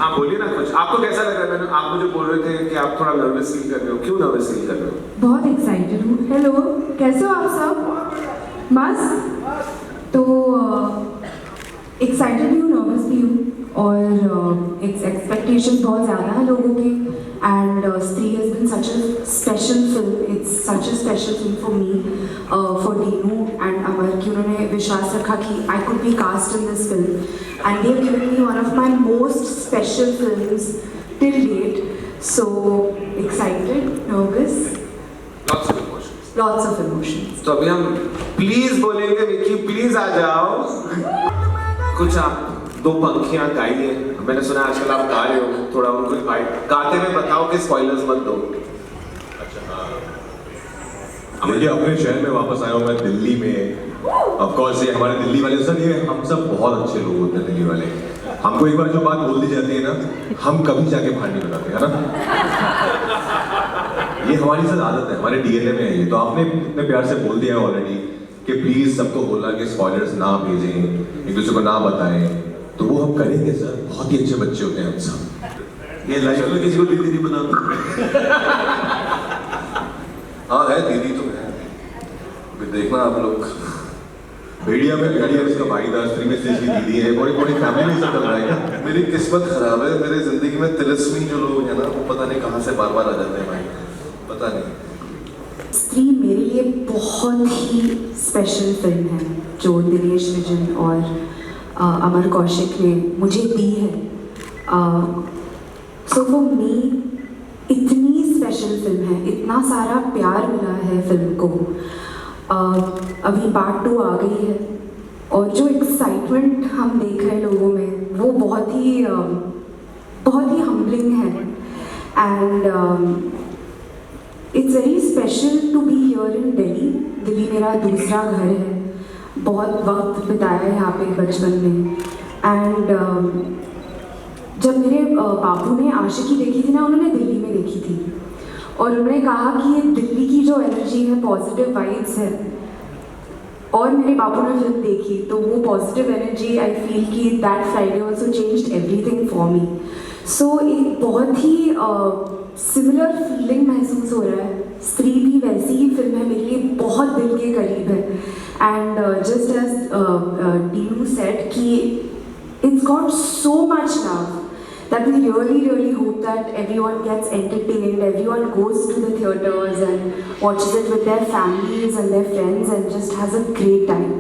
आप बोलिए ना कुछ, आपको कैसा लग रहा है? आप मुझे बोल रहे थे कि आप थोड़ा नर्वस फील कर रहे हो, क्यों नर्वस फील कर रहे हो? बहुत एक्साइटेड हूँ। हेलो, कैसे हो आप सब? मस्त। तो एक्साइटेड भी हूँ, नर्वस भी हूँ, और एक्सपेक्टेशंस बहुत ज़्यादा हैं लोगों के। And Stree has been such a special film, it's such a special film for me, for Dinu and Amar, कि उन्होंने विश्वास रखा कि I could be cast in this film, and they have given me one of my most special films till date. So excited, nervous. Lots of emotions. Lots of emotions. तो अभी हम please बोलेंगे, Vicky please आ जाओ। कुछ आप दो पंखियां गाइए। मैंने सुना आजकल आप गा रहे हो, थोड़ा उनको गाते हुए बताओ कि स्पॉयलर्स मत दो। अच्छा हाँ, देखिए अपने शहर में वापस आया हूँ मैं, दिल्ली में। ऑफ कोर्स ये हमारे दिल्ली वाले सर, ये हम सब बहुत अच्छे लोग होते हैं दिल्ली वाले। हमको एक बार जो बात बोल दी जाती है ना, हम कभी जाके बाहर नहीं बताते, है ना। ये हमारी सर आदत है, हमारे डीएनए में है ये। तो आपने इतने प्यार से बोल दिया है ऑलरेडी कि प्लीज सबको बोलना कि स्पॉयलर्स ना भेजें, एक दूसरे को ना बताएं, तो वो हम करेंगे सर। बहुत ही अच्छे बच्चे होते हैं हम सब। ये लाइफ में किसी को दीदी नहीं बनाता। हाँ है, दीदी तो है। अभी देखना आप लोग, भेड़िया में भेड़िया इसका भाई था, स्त्री में से इसकी दीदी है, बड़ी बड़ी फैमिली में सब चल रहा है क्या? मेरी किस्मत खराब है, मेरी जिंदगी में तिलस्मी जो लोग हैं ना, वो पता नहीं कहाँ से बार बार आ जाते हैं भाई, पता नहीं। स्त्री मेरे लिए बहुत ही स्पेशल फिल्म है, जो दिनेश विजन और अमर कौशिक ने मुझे दी है। सो फॉर मी इतनी स्पेशल फिल्म है, इतना सारा प्यार मिला है फिल्म को। अभी पार्ट 2 आ गई है, और जो एक्साइटमेंट हम देख रहे हैं लोगों में, वो बहुत ही हम्बलिंग है। And it's very special to be here in Delhi. Delhi मेरा दूसरा घर है, बहुत वक्त बिताया है यहाँ पे बचपन में। एंड जब मेरे बापू ने आशिकी देखी थी ना, उन्होंने दिल्ली में देखी थी, और उन्होंने कहा कि ये दिल्ली की जो एनर्जी है, पॉजिटिव वाइब्स है। और मेरे बापू ने फिल्म देखी, तो वो पॉजिटिव एनर्जी, आई फील कि that Friday also changed everything for me. So एक बहुत ही सिमिलर फीलिंग महसूस हो रहा है। स्त्री भी वैसी ही फिल्म है, मेरे लिए बहुत दिल के करीब है। And just as Dinu said कि it's got so much love that we really hope that everyone gets entertained, everyone goes to the theatres and watches it with their families and their friends and just has a great time.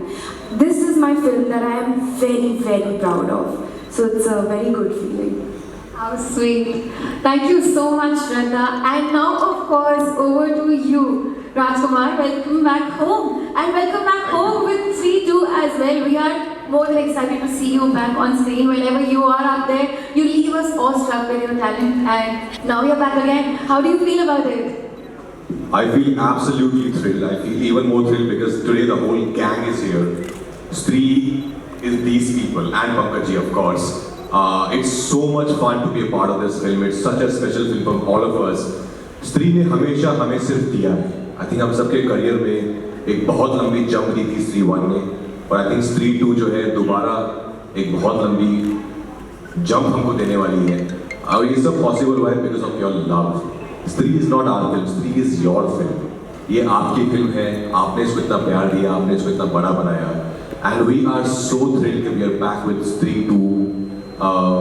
This is my film that I am very proud of. So it's a very good feeling. How sweet. Thank you so much, Shraddha. And now, of course, over to you, Rajkumar. Welcome back home. And welcome back home with Sri 2 as well. We are more than excited to see you back on screen. Whenever you are up there, you leave us awestruck with your talent. And now you're back again. How do you feel about it? I feel absolutely thrilled. I feel even more thrilled because today the whole gang is here. Stree is these people and Pankaj, of course. It's so much fun to be a part of this film. It's such a special film for all of us. Stree ने हमेशा हमें सिर्फ दिया है। I think हम सबके career में एक बहुत लंबी जंप दी थी Stree 1 ने, और I think Stree 2 जो है दोबारा एक बहुत लंबी जंप हमको देने वाली है। और ये सब पॉसिबल हुआ है because of your love. Stree is not our film, Stree is your film. ये आपकी फिल्म है, आपने इसको इतना प्यार दिया, आपने इसको इतना बड़ा बनाया, and we are so thrilled that we are back with Stree 2.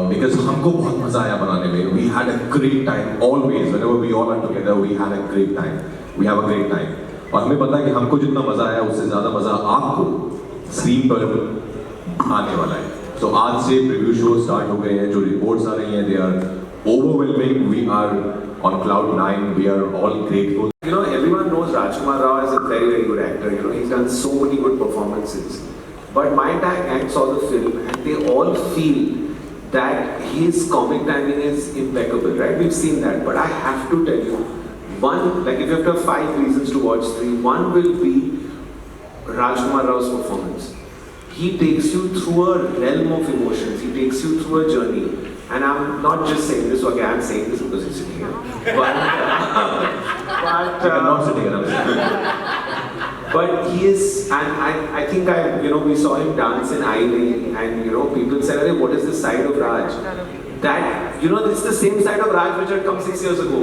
Because हमको बहुत मजा आया बनाने में। We had a great time always. Whenever we all are together, we had a great time. We have a great time. और हमें पता है कि हमको जितना मजा आया, उससे ज़्यादा मजा आपको स्क्रीन पर आने वाला है। So आज से प्रीव्यू शो स्टार्ट हो गए हैं, जो रिपोर्ट्स आ रही हैं, they are overwhelming. We are on cloud 9. We are all grateful. You know, everyone knows Rajkumar Rao as a very good actor. You know, he's done so many good performances. But my entire gang saw the film, and they all feel that his comic timing is impeccable, right? We've seen that, but I have to tell you, one, like if you have to have 5 reasons to watch Stree, one will be Rajkumar Rao's performance. He takes you through a realm of emotions, he takes you through a journey, and I'm not just saying this, okay, I'm saying this because he's sitting here, but not sitting here. But he is, and I think we saw him dance in Aile, and people said, "Arey, what is this side of Raj?" That you know, it's the same side of Raj which had come 6 years ago.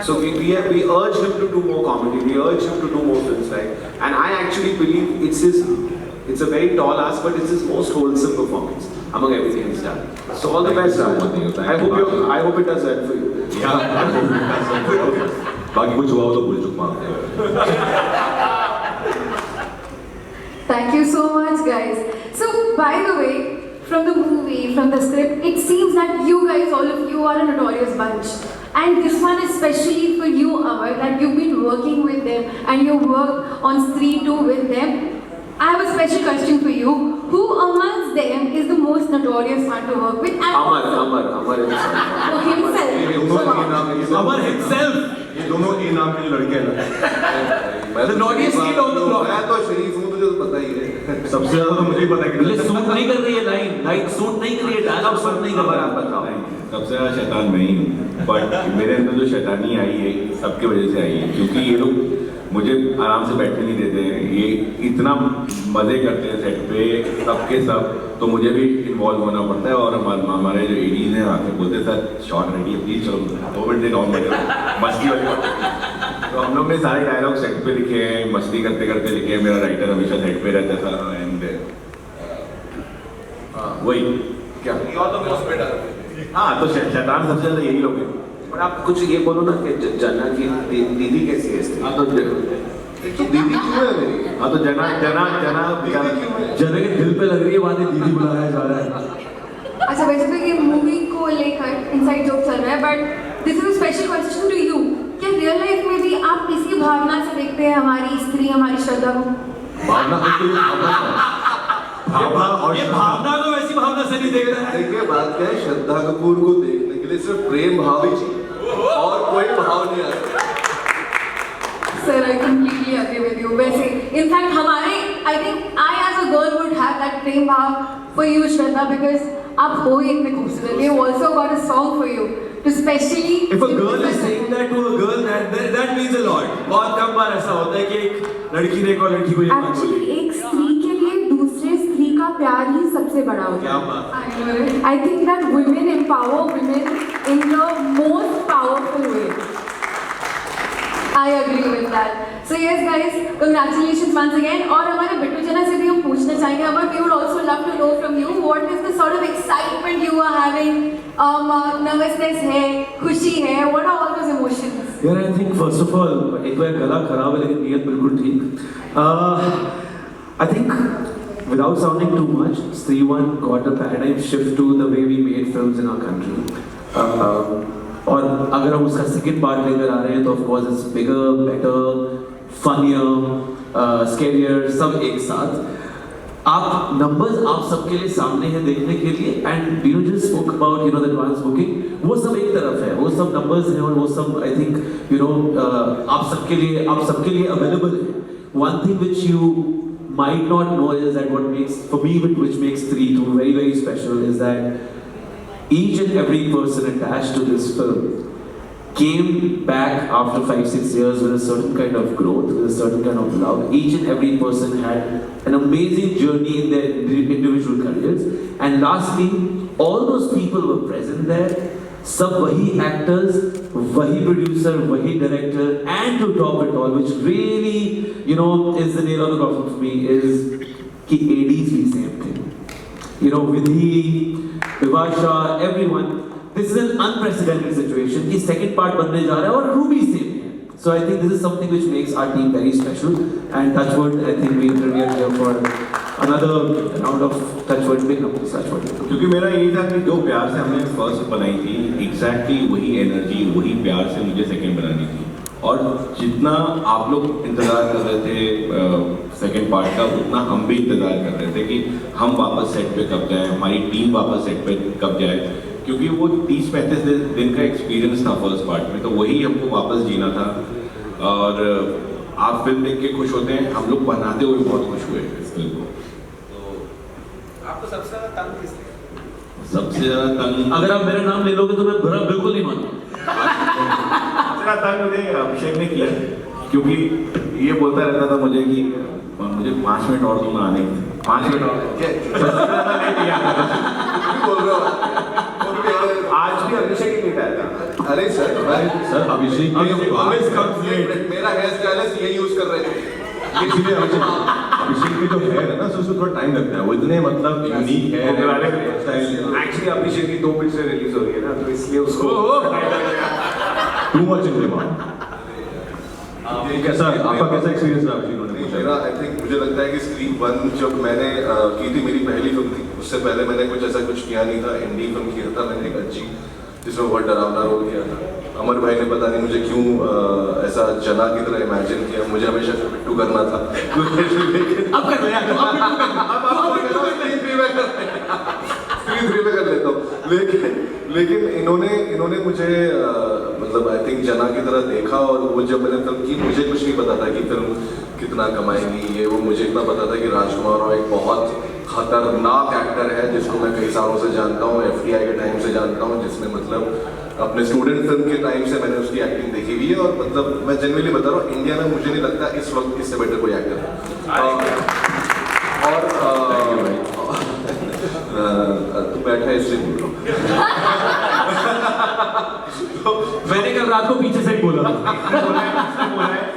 So we urged him to do more comedy, we urged him to do more films, right? And I actually believe it's a very tall ask, but it's his most wholesome performance among everything he's done. So all the best, Raj. I hope it does well for you. बाकी कुछ हुआ हो तो भूल चुक मारते हैं. Thank you so much, guys. So, by the way, from the movie, from the script, it seems that you guys, all of you, are a notorious bunch. And this one is especially for you, Amar, that you've been working with them and you worked on Stree 2 with them. I have a special question for you. Who amongst them is the most notorious one to work with? And Amar himself. Amar himself. ये दोनों ए नाम के जो लड़के हैं ना. The naughtiest kid on the block. मैं तो शरीफ हूँ, तुझे तो पता ही है. सबसे ज्यादा तो मुझे ही पता है कि सूट नहीं कर रही है लाइन सूट नहीं कर रही है डायलॉग सूट नहीं कर रहा है. बताओ. सबसे ज़्यादा शैतान मैं ही हूँ, बट मेरे अंदर जो शैतानी आई है सबके वजह से आई है, क्योंकि ये लोग मुझे आराम से बैठने नहीं देते हैं. ये इतना मज़े करते हैं सेट पे सबके सब, तो मुझे भी इन्वॉल्व होना पड़ता है. और हमारे जो एडीज हैं आके बोलते हैं सर शॉर्ट रेडी है प्लीज चलो 2 मिनट ऑन बजे मस्ती वाली. तो हम लोग ने सारे डायलॉग सेट पे लिखे हैं, मस्ती करते करते लिखे हैं. मेरा राइटर हमेशा सेट पे रहता था. एंड वही क्या? हाँ, तो शैतान सबसे ज़्यादा यही लोग हैं. और आप कुछ ये बोलो ना कि जना की दीदी कैसी है इसकी? हाँ तो दीदी क्यों है मेरी? हाँ तो जना जने के दिल पे लग रही है बातें दीदी बुलाया जा रहा है. अच्छा, वैसे तो ये मूवी को लेकर इनसाइड जोक चल रहा है, but this is a special question to you. क्या रियल लाइफ में भी आप इसी भावना से देखते हैं हमारी स्त्री, हमारी श्रद्धा को? भावना और ये भावना तो वैसी भावना से नहीं देख रहा है. देखिए बात क्या है, श्रद्धा कपूर को देखने के लिए सिर्फ प्रेम भाव ही चाहिए और कोई भाव नहीं आता. Sir, I completely agree with you. वैसे, in fact, हमारे, I think I as a girl would have that प्रेम भाव for you, Shraddha, because आप हो ही इतने खूबसूरत. We have also got a song for you to specially. If a girl is saying that to a girl, that means a lot. बहुत कम बार ऐसा होता है कि एक लड़की ने एक और लड़की को ये बात बोली. एक्चुअली एक स्त्री के लिए दूसरे स्त्री का प्यार ही सबसे बड़ा होता क्या है. बात. I know it. I think that women empower women in the most powerful way. I agree with that. So yes, guys, congratulations once again. और हमारे बिट्टू जना से भी हम पूछना चाहेंगे, but we would also love to know from you what is the sort of excitement you are having. Nervousness है, खुशी है. What are all those emotions? यार I think first of all एक बार गला खराब है लेकिन नीयत बिल्कुल ठीक. I think without sounding too much, Stree 1 got a paradigm shift to the way we made films in our country. और अगर हम उसका सेकंड पार्ट लेकर आ रहे हैं तो of course it's bigger, better, funnier, scarier, सब एक साथ. आप नंबर्स आप सबके लिए सामने हैं देखने के लिए. And you just spoke about the advance booking, वो सब एक तरफ है, वो सब नंबर्स हैं और वो सब आई थिंक आप सबके लिए अवेलेबल है. One thing which you might not know is that what makes, for me, which makes Stree 2 very, very special is that each and every person attached to this film came back after 5-6 years with a certain kind of growth, with a certain kind of love. Each and every person had an amazing journey in their individual careers. And lastly, all those people were present there. सब वही actors, वही producer, वही director, and to top it all, which really, is the nail on the coffin for me, is कि ADs भी same थे. Vidhi, Vivasha, everyone. This is an unprecedented situation कि second part बनने जा रहा है और crew भी same है. So I think this is something which makes our team very special. And touchwood, I think we are here for another round of touchwood big numbers. Touchwood. क्योंकि मेरा यही था कि जो प्यार से हमने फर्स्ट बनाई थी, एग्जैक्टली वही एनर्जी, वही प्यार से मुझे सेकंड बनानी थी. और जितना आप लोग इंतज़ार कर रहे थे सेकंड पार्ट का, उतना हम भी इंतज़ार कर रहे थे कि हम वापस सेट पे कब जाएं, हमारी टीम वापस सेट पे कब जाए. क्योंकि वो 30-35 दिन का एक्सपीरियंस था फर्स्ट पार्ट में, तो वही हमको वापस जीना था. और आप फिल्म देख के खुश होते हैं, हम लोग बनाते हुए बहुत खुश हुए इस फिल्म को. आपको सबसे ज्यादा तंग किसने? सबसे ज़्यादा तंग, अगर आप मेरा नाम ले लोगे तो मैं बुरा बिल्कुल नहीं मानूंगा. सबसे तंग मुझे अभिषेक ने किया, क्योंकि ये बोलता रहता था मुझे कि मुझे 5 मिनट और दूंगा आने के. 5 मिनट और सबसे ज़्यादा लेट किया. आज भी अरे सर सर अभिषेक की जो बात मेरा हेयर स्टाइलिस्ट ये यूज कर रहे थे इसलिए अभिषेक की जो हेयर है ना उसको थोड़ा टाइम लगता है, वो इतने मतलब यूनिक है स्टाइल। एक्चुअली अभिषेक की 2 पिक्चर रिलीज हो रही है ना, तो इसलिए उसको टू मच इन डिमांड। कैसा आपका कैसा एक्सपीरियंस रहा अभिषेक ने पूछा? मेरा आई थिंक मुझे लगता है कि स्क्रीन 1 जब मैंने की थी, मेरी पहली फिल्म थी, उससे पहले मैंने कुछ ऐसा कुछ किया नहीं था। इंडी फिल्म किया था मैंने, एक अच्छी, जिसमें बहुत डरावना रोल किया था। अमर भाई ने पता नहीं मुझे क्यों ऐसा जना की तरह इमेजिन किया, मुझे हमेशा पिट्टू करना था। अब कर ले यार, स्क्रीन 3 में कर लेता हूँ। लेकिन इन्होंने मुझे मतलब आई थिंक जना की तरह देखा, और वो जब मैंने फिल्म की मुझे कुछ नहीं पता था कि फिल्म कितना कमाएगी ये वो। मुझे इतना पता था कि राजकुमार राव एक बहुत खतरनाक एक्टर है जिसको मैं कई सालों से जानता हूँ, FTI के टाइम से जानता हूँ, जिसने मतलब अपने स्टूडेंट फिल्म के टाइम से मैंने उसकी एक्टिंग देखी हुई है। और मतलब मैं जेन्युइनली बता रहा हूँ, इंडिया में मुझे नहीं लगता इस वक्त इससे बेटर कोई एक्टर है। और तू बैठा है इसलिए बोल रहा हूँ। मैंने कल रात को पीछे से ही बोला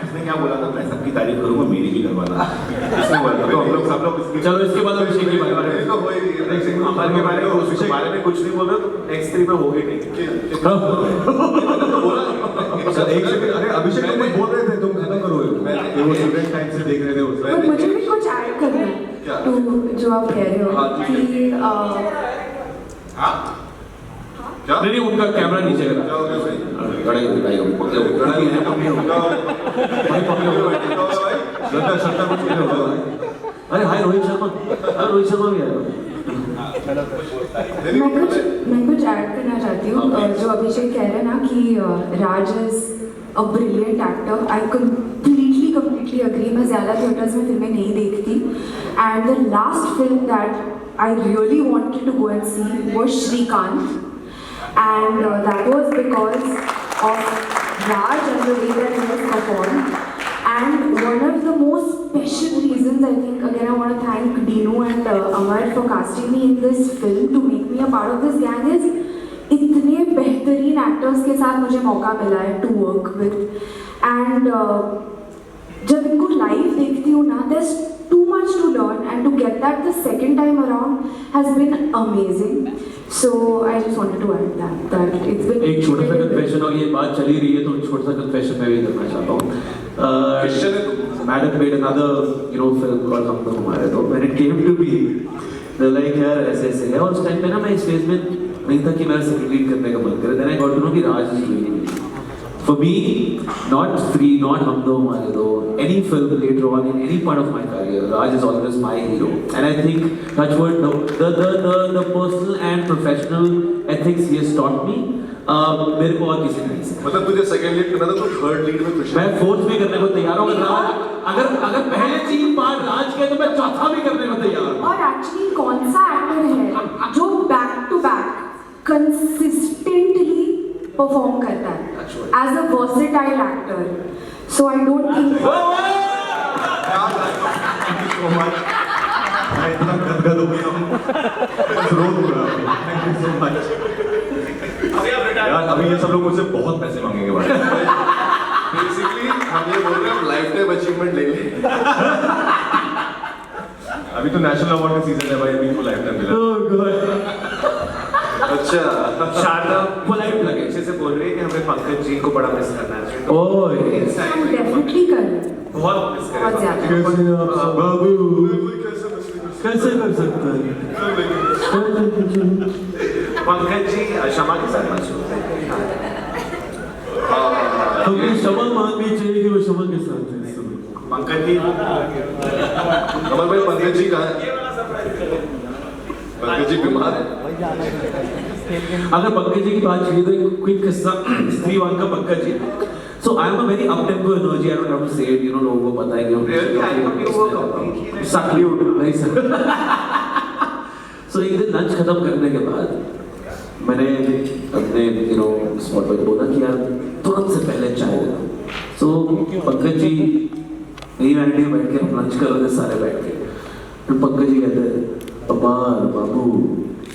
इसने क्या बोला था, मैं सबकी तारीफ करूंगा, मेरी भी करवाना। इसने बोला था, तो हम लोग सब लोग चलो इसके बाद अभिषेक की बात करें। तो होएगी अमर के बारे में कुछ नहीं बोल रहे तो नेक्स्ट 3 में होगी नहीं। सर एक सेकंड, अरे अभिषेक तुम कुछ बोल रहे थे, तुम खत्म करो ये वो स्टूडेंट टाइम से देख रहे थे और उसमें। मुझे भी कुछ ऐड करना क्या? है तो जो आप कह रहे हो कि क्या नहीं उनका कैमरा नीचे क्या करा। हो गया भाई? लड़ाई हो गई, पकड़े हो लड़ाई है, पकड़े हो भाई पकड़े हो। सट्टा कुछ नहीं होगा। अरे हाय रोहित शर्मा, अरे रोहित शर्मा भी आया। मैं कुछ ऐड करना चाहती हूँ। जो अभिषेक कह रहे हैं ना कि Raj is a brilliant actor, I completely agree। मैं ज़्यादा थिएटर्स में फिल्में नहीं देखती, and the last film that I really wanted to go and see was Shrikant, and that was because of Raj and the way that he has performed. And one of the most special reasons, I think, again I want to thank Dinu and Amar for casting me in this film to make me a part of this gang, is इतने बेहतरीन actors के साथ मुझे मौका मिला है to work with. And जब इनको लाइव देखती हूँ ना, there's too much to learn, and to get that the second time around has been amazing. So I just wanted to add that it's been एक छोटा सा कन्फेशन, और ये बात चली रही है तो छोटा सा कन्फेशन मैं भी करना चाहता हूँ। Madam made another film called हम लोग हमारे, तो when it came to be like यार ऐसे ऐसे है, और उस टाइम पे ना मैं इस फेज में नहीं था कि मेरा सेकंड लीड करने का मन करे। Then I got to know कि Raj is doing it for me, not Free, not Hum Do Hamare Do, any film later on in any part of my career, Raj is always my hero. And I think touch wood, the personal and professional ethics he has taught me, मेरे को और किसी ने नहीं सिखाया। मतलब तुझे second lead करना था तो थर्ड लीड में खुश है। मैं फोर्थ भी करने को तैयार हूँ, अगर पहले 3 पार्ट राज के तो मैं चौथा भी करने को तैयार हूँ। और एक्चुअली कौन सा एक्टर है जो back to back consistently perform करता है as a versatile actor? So I don't think मैं इतना गदगद हो गया हूँ, रो दूंगा। थैंक यू सो मच यार। अभी ये सब लोग मुझसे बहुत पैसे मांगेंगे भाई। बेसिकली हम ये बोल रहे हैं लाइफ टाइम अचीवमेंट ले ले। अभी तो नेशनल अवार्ड का सीजन है भाई, अभी को लाइफ टाइम मिला। अच्छा शारदा पोलाइट लगे अच्छे से बोल रही है कि हमें पंकज जी को बड़ा मिस करना है। ओए हम डेफिनेटली कर रहे हैं, बहुत मिस बहुत करेंगे। ज़्यादा। बाबू कैसे कर सकता है? पंकज जी क्षमा के साथ मशहूर हमें क्षमा मांगनी चाहिए कि वो क्षमा के साथ है इस समय। पंकज जी अमर भाई, पंकज जी कहाँ है? पंकज जी बीमार है। अगर पंकज जी की बात करें तो एक क्विक किस्सा स्त्री 1 का Pankaj ji. So I am a very up tempo energy, I don't have to say it, लोगों को पता है कि हम Really? I thought you were completely सक्रिय नहीं सर। So एक दिन लंच खत्म करने के बाद मैंने अपने स्पॉट पर बोला कि यार तुरंत से पहले चाय देना। So पंकज जी मेरी वैनिटी में बैठ के हम लंच कर रहे थे सारे बैठ के। फिर पंकज जी कहते हैं, अपार बाबू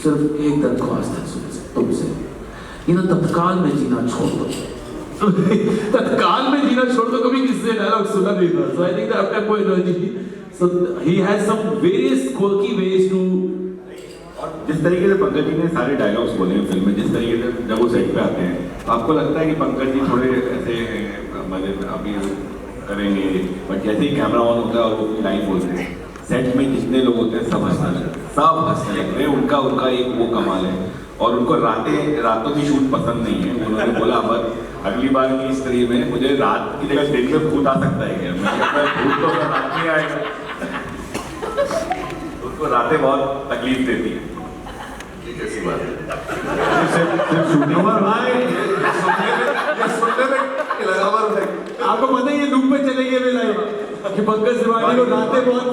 सिर्फ एक दरख्वास्त है तुमसे तत्काल में जीना छोड़ दो. तत्काल में जीना छोड़ दो कभी किसी से डायलॉग सुना नहीं था. So I think that tempo energy. So he has some various quirky ways to. और जिस तरीके से पंकज जी ने सारे डायलॉग्स बोले हैं फिल्म में, जिस तरीके से जब वो सेट पे आते हैं, तो आपको लगता है कि पंकज जी थोड़े ऐसे मतलब अभी करेंगे, बट जैसे ही कैमरा ऑन होता है और वो लाइन बोलते हैं, सेट में जितने लोग होते हैं सब हंसने लगते हैं. उनका एक वो कमाल है. और उनको रातों की शूट पसंद नहीं है. उन्होंने बोला अब अगली बार की स्त्री में मुझे रात की जगह दिन में भूत आ सकता है क्या? मैं भूत तो रात में आएगा. उसको रातें बहुत तकलीफ देती है. ऐसी बात है. आपको पता है ये लूप पे चलेगी ये लाइन कि पंकज त्रिपाठी को रातें बहुत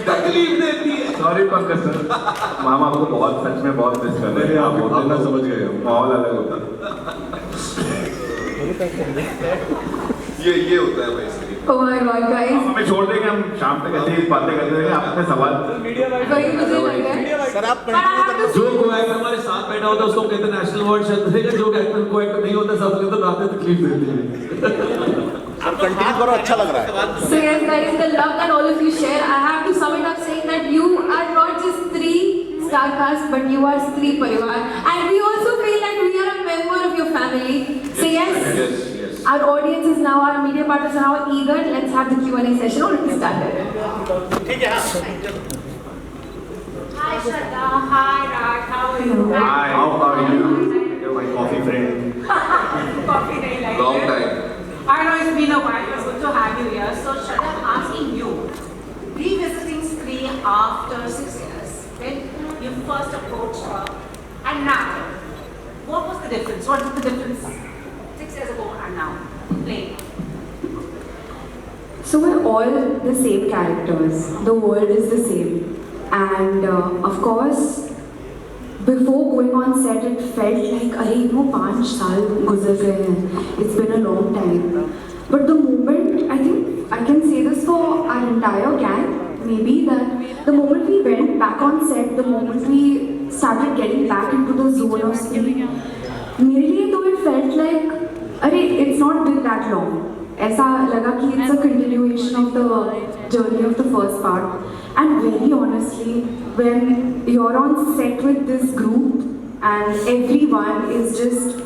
तकलीफ देती है. सॉरी पंकज सर, मामा आपको बहुत सच में बहुत मिस कर रहे हैं. आप होते ना समझ गए, माहौल अलग होता. ये होता है भाई इसलिए. Oh my God, guys. हमें छोड़ देंगे, हम शाम तक ऐसे ही बातें करते रहेंगे. आप अपने सवाल वही मुझे लग रहा है. सर आप But I have to जो को एक्टर हमारे साथ बैठा होता है उसको कहते हैं नेशनल अवार्ड शायद देगा. जो एक्टर को एक्टर नहीं होता सब कहते हैं रातें तकलीफ देती है. आप कंटिन्यू करो, अच्छा लग रहा है. So yes, guys, the love that all of you share, I have to sum it up saying that you are not just 3 star cast, but you are Stree Parivar, and we also feel that we are a member of your family. So yes, our audience is now, our media partners are now eager. Let's have the Q&A session already started. Hi Shraddha, hi Raj, how are you? Hi, how are you? You're my coffee friend. Coffee nahi like Long it. time. I know it's been a while, it's good to have you here. So Shraddha, I'm asking you, revisiting Stree after 6 years, when you first approached her, and now, what was the difference? What is the difference 6 years ago and now, playing? So we're all the same characters. The world is the same. And of course, before going on set, it felt like, अरे 5 साल गुजर गए हैं. It's been a long time. But the moment, I think I can say this for our entire gang, maybe, that the moment we went back on set, the moment we started getting back into the zone of Stree, मेरे लिए तो it felt like, अरे it's not been that long. ऐसा लगा कि it's a continuation of the journey of the first part. And very honestly, when you're on set with this group and everyone is just,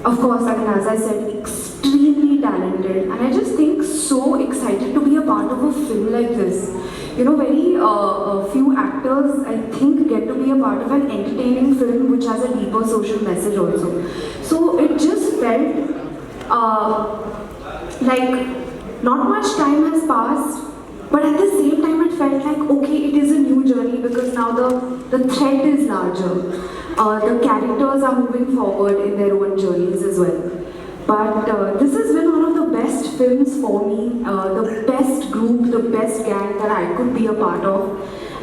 of course, I mean, as I said, extremely talented, and I just think so excited to be a part of a film like this. Very few actors, I think, get to be a part of an entertaining film which has a deeper social message also. So it just felt like not much time has passed, but at the same time it felt like, okay, it is a new journey because now the thread is larger. The characters are moving forward in their own journeys as well. But this has been one of the best films for me, the best group, the best gang that I could be a part of.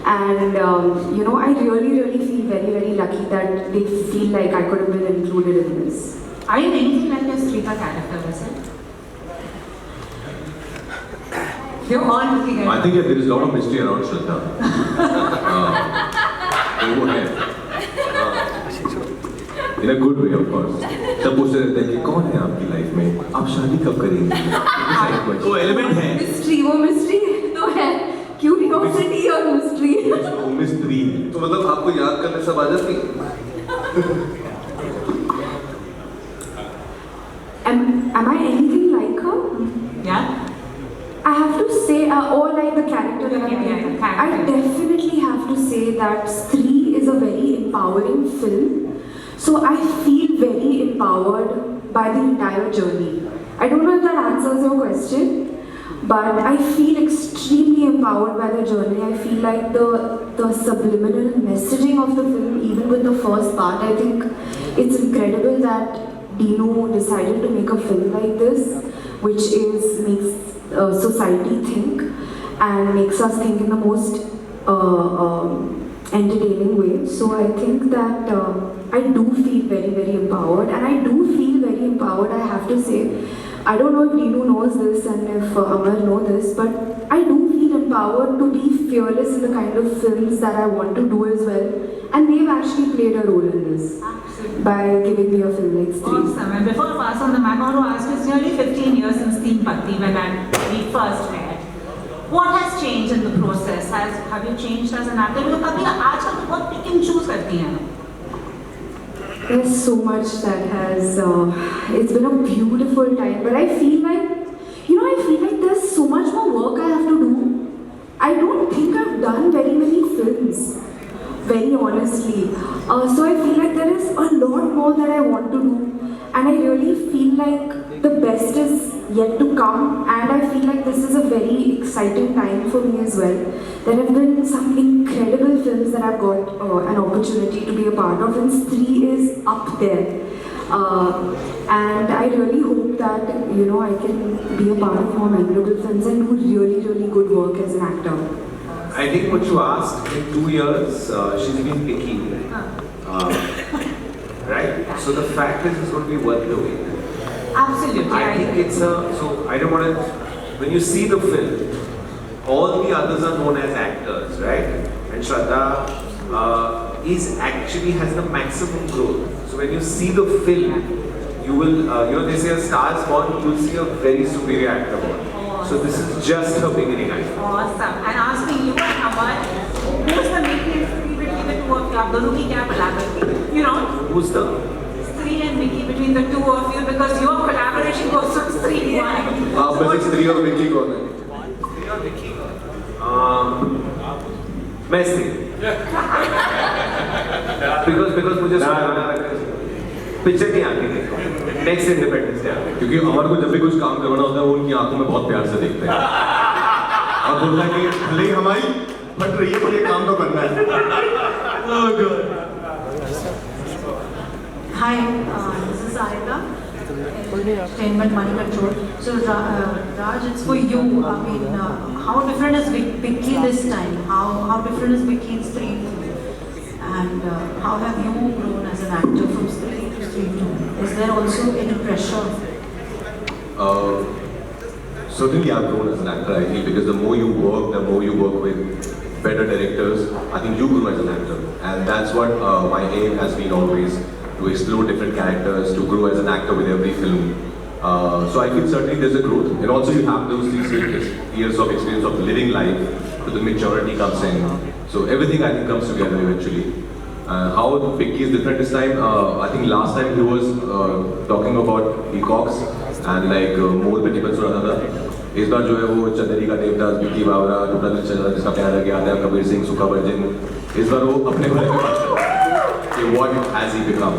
And I really feel very, very lucky that they feel like I could have been included in this. Are you anything like your Stree character, was it? You're all looking at I think there is a lot of mystery around Shraddha. वो है. In a good way, of course. सब पूछते रहते हैं कि कौन है आपकी लाइफ में, आप शादी कब करेंगे? वो एलिमेंट है. वो mystery तो है. Curiosity और mystery. वो मिस्त्री. तो मतलब आपको याद करने सब आ जाती है? Am I anything like her? Yeah? I have to say, or like the character that I'm playing, character. I definitely have to say that Stree is a very empowering film. So I feel very empowered by the entire journey. I don't know if that answers your question, but I feel extremely empowered by the journey. I feel like the subliminal messaging of the film, even with the first part, I think it's incredible that Dino decided to make a film like this, which makes society think and makes us think in the most entertaining way. So I think that I do feel very, very empowered, and I do feel very empowered, I have to say. I don't know if Dino knows this and if Amar know this, but I do feel empowered to be fearless in the kind of films that I want to do as well, and they've actually played a role in this. by giving me a film like Stree. Awesome. And before I pass on the mic, I want to ask you, it's nearly 15 years since Teen Patti when we first met. What has changed in the process? Have you changed as an actor? Because कभी आजकल तो बहुत pick and choose करती हैं. There's so much that has, it's been a beautiful time, but I feel like, there's so much more work I have to do. I don't think I've done very many films, very honestly. So I feel like there is a lot more that I want to do, and I really feel like the best is yet to come, and I feel like this is a very exciting time for me as well. There have been some incredible films that I've got an opportunity to be a part of, and Stree is up there. And I really hope that, I can be a part of more memorable films and do really, really good work as an actor. I think what you asked, in 2 years, she's been picky. Right? So the fact is, it's going to be worth the wait. Absolutely. I think it's so I don't want to, when you see the film, all the others are known as actors, right? And Shraddha is actually has the maximum growth. So when you see the film, you will, they say a star is born, you will see a very superior actor born. So this is just her beginning, I think. Awesome. And asking you and Aman, who's the making between the two of you? आप दोनों की क्या collaboration? Who's the? Stree and Mickey, between the two of you, because your collaboration goes from Stree one. आप में से स्त्री और विकी कौन है? Stree or Mickey? मैं Stree. because मुझे पिक्चर नहीं आती देखो. Next Independence Day. क्योंकि अमर को जब भी कुछ काम करवाना होता है वो उनकी आंखों में बहुत प्यार से देखते हैं और बोलता है कि भले ही हमारी फट रही है पर ये काम तो करना है. Hi, this is Sarika, Entertainment Money Control. So Raj, it's for you. I mean, how different is Vicky this time? How different is Vicky in Stree 2? And how have you grown as an actor from Stree to Stree 2? Is there also any pressure? Certainly I've grown as an actor, I feel, because the more you work with better directors, I think you grow as an actor. And that's what my aim has been always, to explore different characters, to grow as an actor with every film. So I feel certainly there's a growth. And also you have those 6 years of experience of living life, to the maturity comes in. So everything I think comes together eventually. How Vicky is different this time, I think last time he was talking about peacocks and like मोर पे टिपन सुना था. इस बार जो है वो चंदेरी का देवदास, विक्की बावरा, टुकड़ा दिल चला जिसका प्यार लग गया था, कबीर सिंह, सुखा वर्जिन. इस बार वो अपने बारे में बात कर रहा है कि what has he become.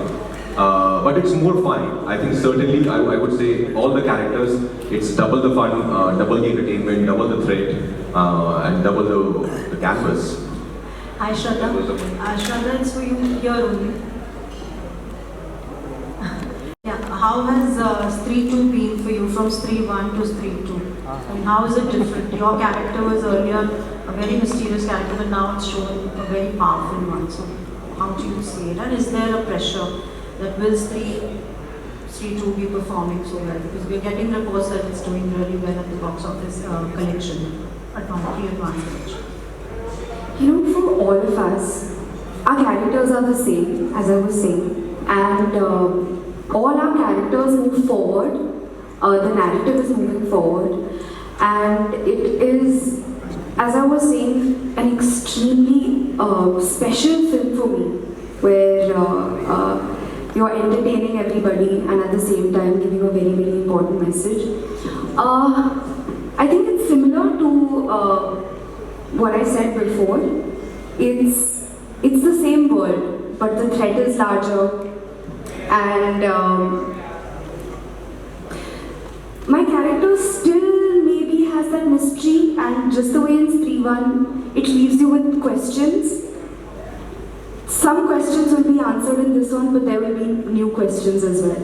But it's more fun. I think certainly I would say all the characters, it's double the fun, double the entertainment, double the threat, and double the canvas. Hi Shraddha. Shraddha, it's for you here only. Yeah, how has Stree 2 been for you from Stree 1 to Stree 2? I mean, how is it different? Your character was earlier a very mysterious character, but now it's shown a very powerful one. So how do you see it? And is there a pressure that will Stree 2 be performing so well? Because we're getting reports that it's doing really well at the box office collection, pre-advance collection. For all of us, our characters are the same, as I was saying, and all our characters move forward, the narrative is moving forward, and it is, as I was saying, an extremely special film for me, where you're entertaining everybody and at the same time giving a very, very important message. I think it's similar to what I said before. It's the same world, but the threat is larger, and my character still maybe has that mystery, and just the way in Stree 1, it leaves you with questions. Some questions will be answered in this one, but there will be new questions as well.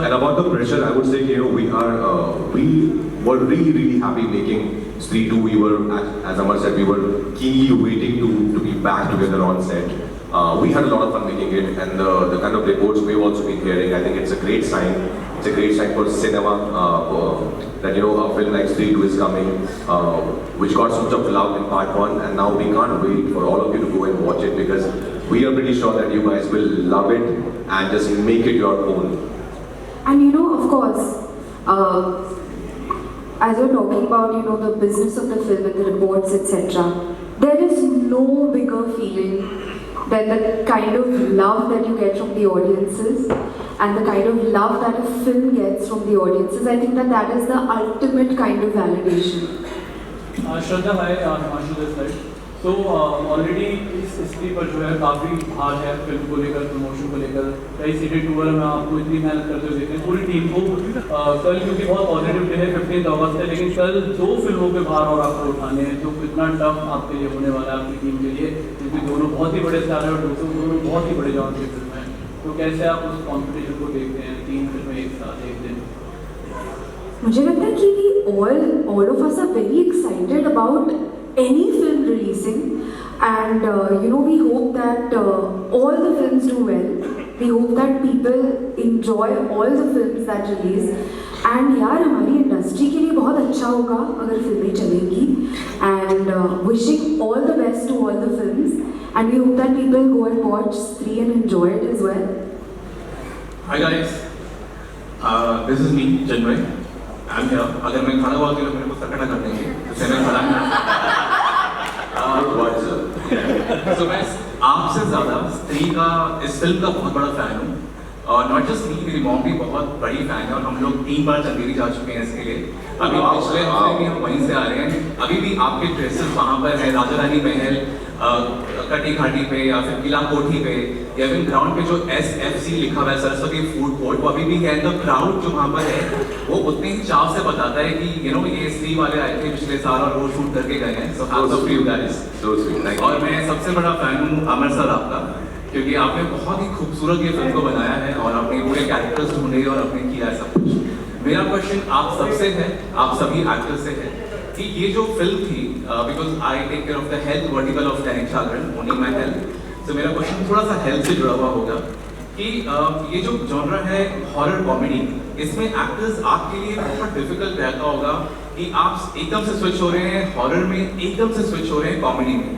And about the pressure, I would say, we were really, really happy making Stree 2. We were, as Amar said, we were keenly waiting to be back together on set. We had a lot of fun making it, and the kind of reports we've also been hearing, I think it's a great sign. It's a great sign for cinema that a film like Stree 2 is coming, which got so much of love in part 1, and now we can't wait for all of you to go and watch it, because we are pretty sure that you guys will love it and just make it your own. And you know, of course, as you're talking about, you know, the business of the film and the reports, etc., there is no bigger feeling than the kind of love that you get from the audiences and the kind of love that a film gets from the audiences. I think that is the ultimate kind of validation. श्रद्धा भाई Himanshu this side तो already इस स्थिति पर जो है काफ़ी भार है फिल्म को लेकर, प्रमोशन को लेकर, कई सिटी टूर में आपको इतनी मेहनत करते हुए देखें पूरी टीम को। कल क्योंकि बहुत पॉजिटिव डे है 15 अगस्त है, लेकिन कल 2 फिल्मों पे भार और आपको उठाने हैं जो कितना टफ आपके लिए होने वाला है, आपकी टीम के लिए, क्योंकि दोनों बहुत ही बड़े स्टार हैं और दोनों बहुत ही बड़े जॉन की फिल्म हैं। तो कैसे आप उस कॉम्पिटिशन को देखते हैं, 3 फिल्में एक साथ एक दिन? मुझे लगता है कि we all of us are very excited about any film releasing, and you know, we hope that all the films do well. We hope that people enjoy all the films that release. And यार हमारी industry के लिए बहुत अच्छा होगा अगर फिल्में चलेंगी. And wishing all the best to all the films. And we hope that people go and watch Stree and enjoy it as well. Hi guys, this is me, Chinmay. I'm here. अगर मैं खड़ा हुआ तो लोग मेरे को सकड़ा कर देंगे, तो मैं खड़ा नहीं। तो मैं आपसे ज़्यादा स्त्री का, इस फिल्म का बहुत बड़ा फैन हूँ। और नॉट जस्ट मी, मेरी मॉम भी बहुत बड़ी फैन है और हम लोग 3 बार चंदेरी जा चुके हैं इसके लिए। अभी पिछले हफ्ते भी हम वहीं से आ रहे हैं। अभी भी आपके ड्रेसेस वहाँ पर है, राजा रानी महल, कटी घाटी पे या फिर किला कोठी पे, या फिर ग्राउंड पे जो SFC लिखा हुआ है, सरस्वती फूड कोर्ट, वो अभी भी है। तो क्राउड जो वहाँ पर है वो उतने ही चाव से बताता है कि यू नो ये स्त्री वाले आए थे पिछले साल और वो शूट करके गए हैं। So hats off to you guys. और मैं सबसे बड़ा फैन हूँ अमर सर आपका, क्योंकि आपने बहुत ही खूबसूरत ये फिल्म को बनाया है और आपने पूरे कैरेक्टर्स ढूंढे और आपने किया है सब कुछ। मेरा क्वेश्चन आप सबसे है, आप सभी एक्टर्स से है कि ये जो फिल्म थी, because I take care of the health vertical of Dainik Jagran, owning my health, तो मेरा क्वेश्चन थोड़ा सा हेल्थ से जुड़ा हुआ होगा कि ये जो जॉनर है हॉरर कॉमेडी, इसमें एक्टर्स आपके लिए बहुत डिफिकल्ट रहता होगा कि आप एकदम से स्विच हो रहे हैं हॉरर में, एकदम से स्विच हो रहे हैं कॉमेडी में।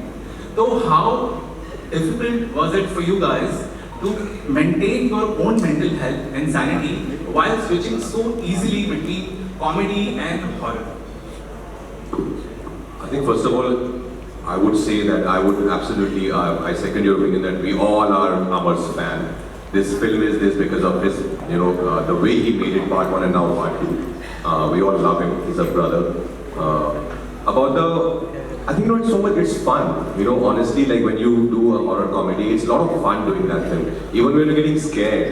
तो how difficult was it for you guys to maintain your own mental health and sanity while switching so easily between comedy and horror? I think first of all, I would say that I would absolutely, I second your opinion that we all are Amar's fan. This film is this because of his, you know, the way he made it part 1 and now part 2. We all love him, he's a brother. About the, I think not so much, it's fun. You know, honestly, like when you do a horror comedy, it's a lot of fun doing that thing. Even when you're getting scared,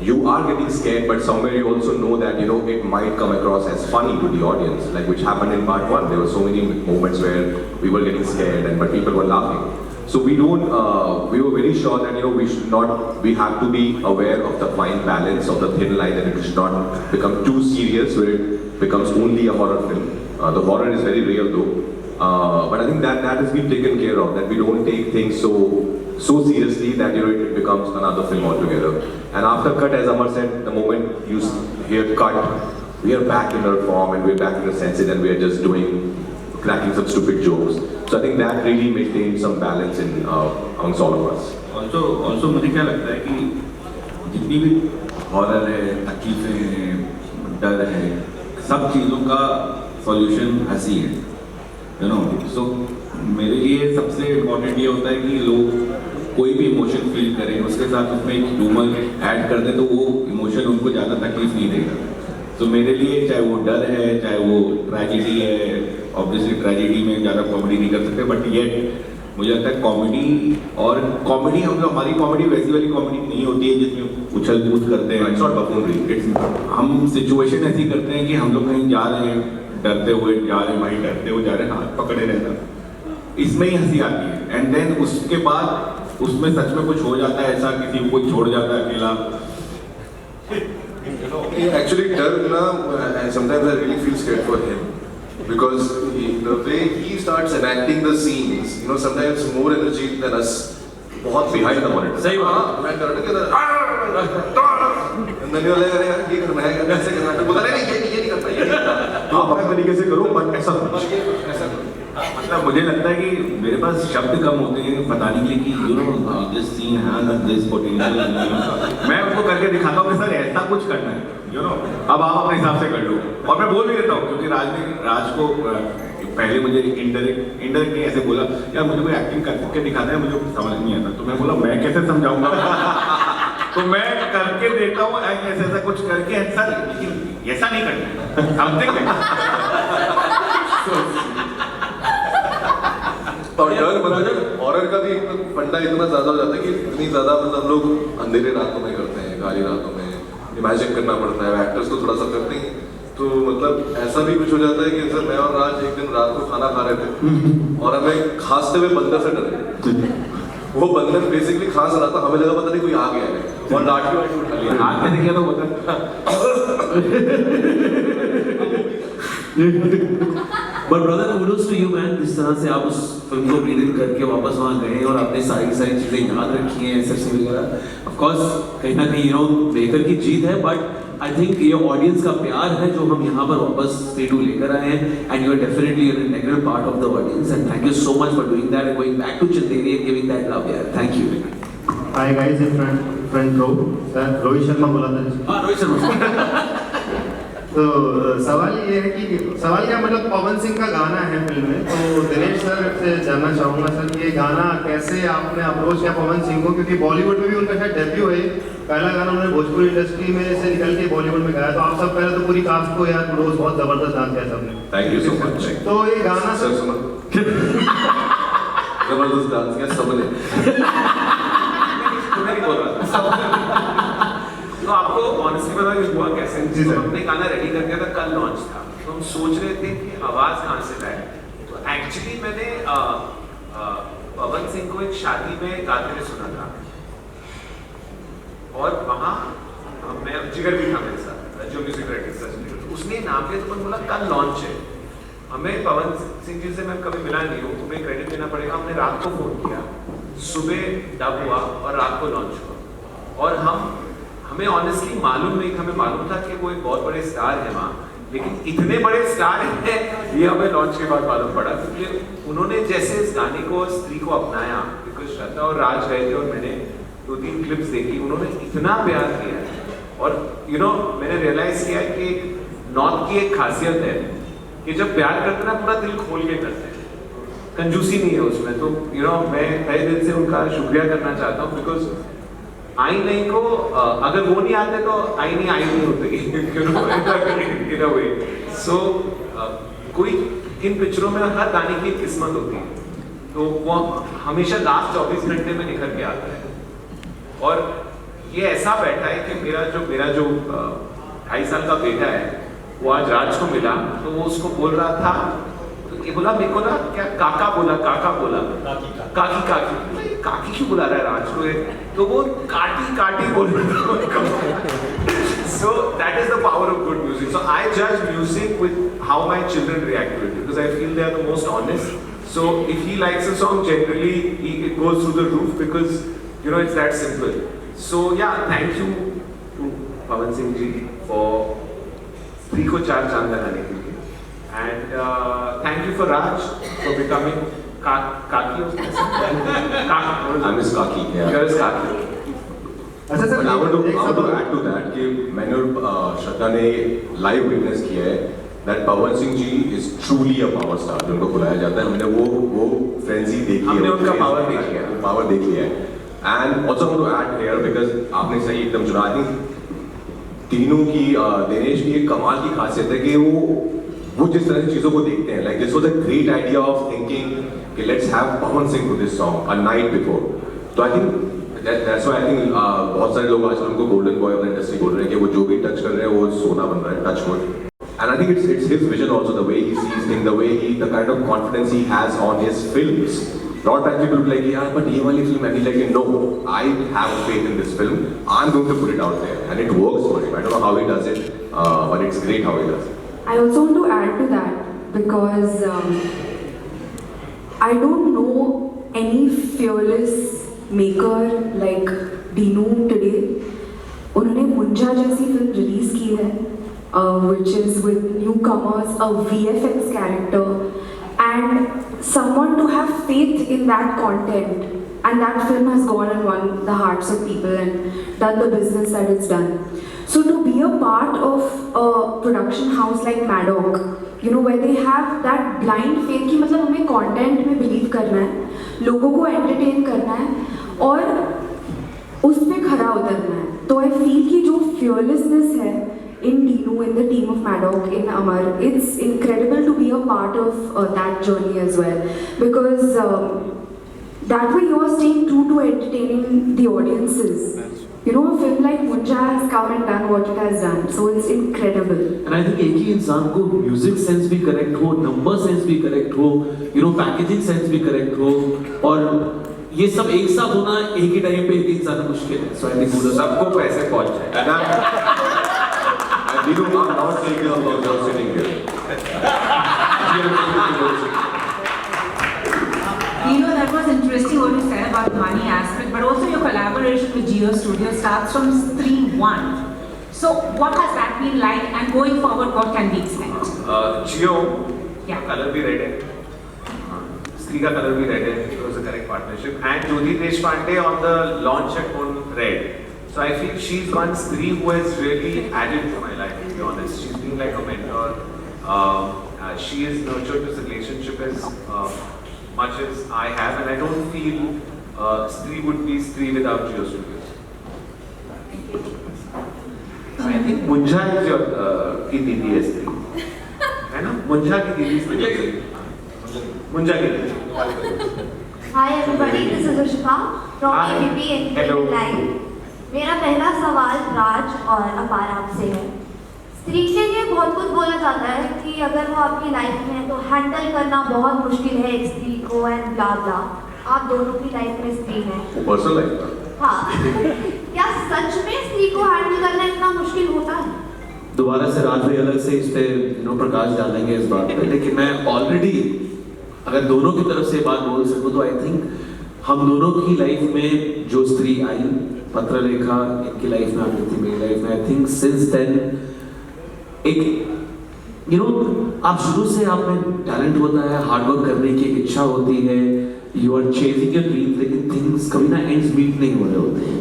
you are getting scared, but somewhere you also know that, you know, it might come across as funny to the audience, like which happened in part 1. There were so many moments where we were getting scared, but people were laughing. So we were very sure that, you know, we have to be aware of the fine balance of the thin line, that it should not become too serious where it becomes only a horror film. The horror is very real though. But I think that has been taken care of, that we don't take things so seriously that, you know, it becomes another film altogether. And after cut, as Amar said, the moment you hear cut, we are back in our form and we're back in our senses and we are just cracking some stupid jokes. So I think that really maintains some balance amongst all of us. Also मुझे क्या लगता है कि जितनी भी horror है, तकलीफें हैं, डर है, सब चीज़ों का सॉल्यूशन हंसी है, यू नो। सो मेरे लिए सबसे इम्पोर्टेंट ये होता है कि लोग कोई भी इमोशन फील करें, उसके साथ उसमें एक ह्यूमर ऐड कर दें तो वो इमोशन उनको ज़्यादा तकलीफ नहीं देगा। तो मेरे लिए चाहे वो डर है, चाहे वो ट्रेजेडी है, ऑब्वियसली ट्रेजेडी में ज़्यादा कॉमेडी नहीं कर सकते, बट ये मुझे लगता है कॉमेडी हम लोग, हमारी कॉमेडी वैसी वाली कॉमेडी नहीं होती है जिसमें उछल कूद करते हैं। हम सिचुएशन ऐसी करते हैं कि हम लोग कहीं जा रहे हैं, डरते हुए जा रहे हैं, भाई डरते हुए जा रहे हैं, हाथ पकड़े रहना, इसमें ही हंसी आती है। एंड देन उसके बाद उसमें सच में कुछ हो जाता है ऐसा, किसी को कोई छोड़ जाता है अकेला। Actually, डर ना, sometimes I really feel scared for him because the way he starts enacting the scenes, you know, sometimes more energy than us. बहुत behind the monitor. सही बात। मैं डर के and then you're like, अरे यार ये करना है, ऐसे करना है, बोला नहीं ये नहीं करता, ये नहीं करता। आप अपने तरीके से करो, बट ऐसा ऐसा करो। मतलब मुझे लगता है कि मेरे पास शब्द कम होते हैं बताने के लिए कि you know this scene has this potential. मैं उसको करके दिखाता हूँ कि सर ऐसा कुछ करना है, यू नो अब आप अपने हिसाब से कर लो। और मैं बोल भी देता हूँ क्योंकि राज को पहले मुझे इनडायरेक्टली ऐसे बोला यार मुझे कोई एक्टिंग करके दिखाना है, मुझे समझ नहीं आता। तो मैं बोला मैं कैसे समझाऊंगा तो मैं करके देता हूँ ऐसा ऐसा कुछ करके सर लेकिन ऐसा नहीं करना समथिंग। और डर मतलब हॉरर का भी फंडा इतना ज्यादा हो जाता है कि इतनी ज्यादा मतलब लोग अंधेरे रातों में करते हैं, काली रातों में इमेजिन करना पड़ता है, एक्टर्स तो थोड़ा सा करते हैं। तो मतलब ऐसा भी कुछ हो जाता है कि सर मैं और राज एक दिन रात को खाना खा रहे थे और हमें खांसते हुए बंदर से डरे। वो बंदर बेसिकली खांस रहा था, हमें लगा पता नहीं कोई आ गया है और लाठी वाठी उठा लिया। हाथ में देखिए तो होता But brother, kudos to you man, जिस तरह से आप उस फिल्म को ब्रीद इन करके वापस वहाँ गए और आपने सारी चीजें याद रखी हैं ऐसे वगैरह। Of course कहीं ना कहीं मेकर की जीत है, but I think ये ऑडियंस का प्यार है जो हम यहाँ पर वापस Stree 2 लेकर आए हैं, and you are definitely an integral part of the audience, and thank you so much for doing that and going back to Chanderi and giving that love यार, thank you. Hi guys in front row, sir Rohit Sharma बोला था। हाँ रोहित शर्मा। तो सवाल ये है कि सवाल क्या मतलब पवन सिंह का गाना है फिल्म में, तो दिनेश सर से जानना चाहूँगा सर कि ये गाना कैसे आपने अप्रोच किया पवन सिंह को, क्योंकि बॉलीवुड में भी उनका शायद डेब्यू है, पहला गाना उन्होंने भोजपुरी इंडस्ट्री में से निकल के बॉलीवुड में गाया। तो आप सब पहले तो पूरी कास्ट को यार रोज बहुत जबरदस्त डांस किया सबने, थैंक यू सो मच। तो ये गाना सर सुना जबरदस्त डांस किया सबने। तो आपको ऑनेस्टली पता है हुआ कैसे? तो हमने गाना रेडी कर दिया था, कल लॉन्च था, तो हम सोच रहे थे कि आवाज कहाँ से लाए। तो एक्चुअली मैंने पवन सिंह को एक शादी में गाते हुए सुना था और वहाँ मैं जिगर भी था मेरे साथ जो म्यूजिक डायरेक्टर, उसने नाम लिया तो मैंने बोला कल लॉन्च है। हमें पवन सिंह जी से मैं कभी मिला नहीं हूँ, तुम्हें क्रेडिट देना पड़ेगा। हमने रात को फोन किया, सुबह डब हुआ और रात को लॉन्च हुआ। और हमें ऑनेस्टली मालूम नहीं था, हमें मालूम था कि वो एक बहुत बड़े स्टार है वहाँ, लेकिन इतने बड़े स्टार हैं ये हमें लॉन्च के बाद मालूम पड़ा, क्योंकि उन्होंने जैसे इस गाने को स्त्री को अपनाया, बिकॉज श्रद्धा और राज गए थे और मैंने 2-3 क्लिप्स देखी, उन्होंने इतना प्यार किया है। और यू नो मैंने रियलाइज किया है कि नॉर्थ की एक खासियत है कि जब प्यार करते ना पूरा दिल खोल के करते हैं, कंजूसी नहीं है उसमें। तो यू नो मैं तहे दिल से उनका शुक्रिया करना चाहता हूँ, बिकॉज आई नहीं को अगर वो नहीं आते तो आई नहीं होती इन अ वे। सो कोई इन पिक्चरों में हर गाने की एक किस्मत होती है, तो वो हमेशा लास्ट 24 घंटे में निखर के आता है। और ये ऐसा बैठा है कि मेरा जो 2.5 साल का बेटा है, वो आज राज को मिला तो वो उसको बोल रहा था, तो ये बोला मेरे को ना क्या काका बोला काकी काकी क्यों बुला रहा है राज को, तो वो काटी बोल रहा था। So that is the power of good music. So I judge music with how my children react to it, because I feel they are the most honest. So if he likes a song, generally it goes through the roof, because you know it's that simple. So yeah, thank you to Pawan Singh ji for Stree ko 4 चांद लगाने के लिए, and thank you for Raj for becoming Kaki. I miss Kaki. Yeah. You're his Kaki. अच्छा sir, I want to add to that कि मैंने और श्रद्धा ने live witness किया है that Pawan Singh ji is truly a power star जो उनको बुलाया जाता है। हमने वो फ्रेंजी देखी है, हमने उनका पावर देख लिया है। And also I want to add here because आपने सही एकदम चुना, I think तीनों की दिनेश की एक कमाल की खासियत है कि वो जिस तरह से चीज़ों को देखते हैं, like this was a great idea of thinking कि let's have Pawan Singh to this song a night before. तो I think that's why I think बहुत सारे लोग आजकल उनको golden boy of the industry बोल रहे हैं कि वो जो भी टच कर रहे हैं वो सोना बन रहा है, touch wood. And I think it's his vision also, the way he sees things, the way the kind of confidence he has on his films. Lot of times people be like, yeah, but ये वाली film, and he's like, no, I have faith in this film. I'm going to put it out there, and it works for him. I don't know how he does it, but it's great how he does it. I also want to add to that because I don't know any fearless maker like Dinu today. उन्होंने मुंजा जैसी film release की है, which is with newcomers, a VFX character, and someone to have faith in that content, and that film has gone and won the hearts of people and done the business that it's done. So to be a part of a production house like Maddock, you know, where they have that blind faith कि मतलब हमें content में believe करना है, लोगों को entertain करना है और उस पे खरा उतरना है. तो I feel कि जो fearlessness है in Dinu, in the team of Maddock, in Amar, it's incredible to be a part of that journey as well, because that way you are staying true to entertaining the audiences. You know, a film like Munja has come and done what it has done, so it's incredible. And I think एक ही इंसान को music sense भी correct हो, number sense भी correct हो, you know, packaging sense भी correct हो, और ये सब एक साथ होना एक ही टाइम पे एक इंसान मुश्किल है. So I think सबको पैसे पहुंच जाए. And you know, I'm not saying this about just sitting here. You know, that was interesting what you said about the money aspect, but also your collaboration with Geo Studio starts from Stree 1. So what has that been like, and going forward, what can we expect? Geo, Yeah. color भी red है. Stree का color भी red है. It was a correct partnership. And Jyoti Deshpande on the launch had gone red. So I feel she's one Stree who has really added to my life, to be honest. She's been like a mentor. She has nurtured this relationship as much as I have, and I don't feel Stree would be Stree without Geo Studios. I think Munja is your की दीदी है Stree, है ना? Munja की दीदी Stree. Munja की दीदी. Hi everybody, this is Ushika from Hi. ABP Hello. Entertainment Line. मेरा पहला सवाल राज और अपार आपसे है. स्त्री के लिए बहुत कुछ बोला जाता है कि अगर वो आपकी लाइफ में है तो हैंडल करना बहुत मुश्किल है एक स्त्री को एंड ब्ला ब्ला. आप दोनों की लाइफ में स्त्री हैं. Personal life. हाँ. क्या सच में स्त्री को हैंडल करना इतना मुश्किल होता है? दोबारा से राज भाई अलग से इस पे प्रकाश डालेंगे इस बात पे, लेकिन मैं ऑलरेडी अगर दोनों की तरफ से बात बोल सकूं तो आई थिंक हम दोनों की लाइफ में जो स्त्री आई, पत्रलेखा इनकी लाइफ में आती थी, मेरी लाइफ में, आई थिंक सिंस देन एक आप शुरू से आप में टैलेंट होता है, हार्डवर्क करने की एक इच्छा होती है, you are chasing your dreams, लेकिन थिंग्स कभी ना एंड्स मीट नहीं हो रहे होते हैं.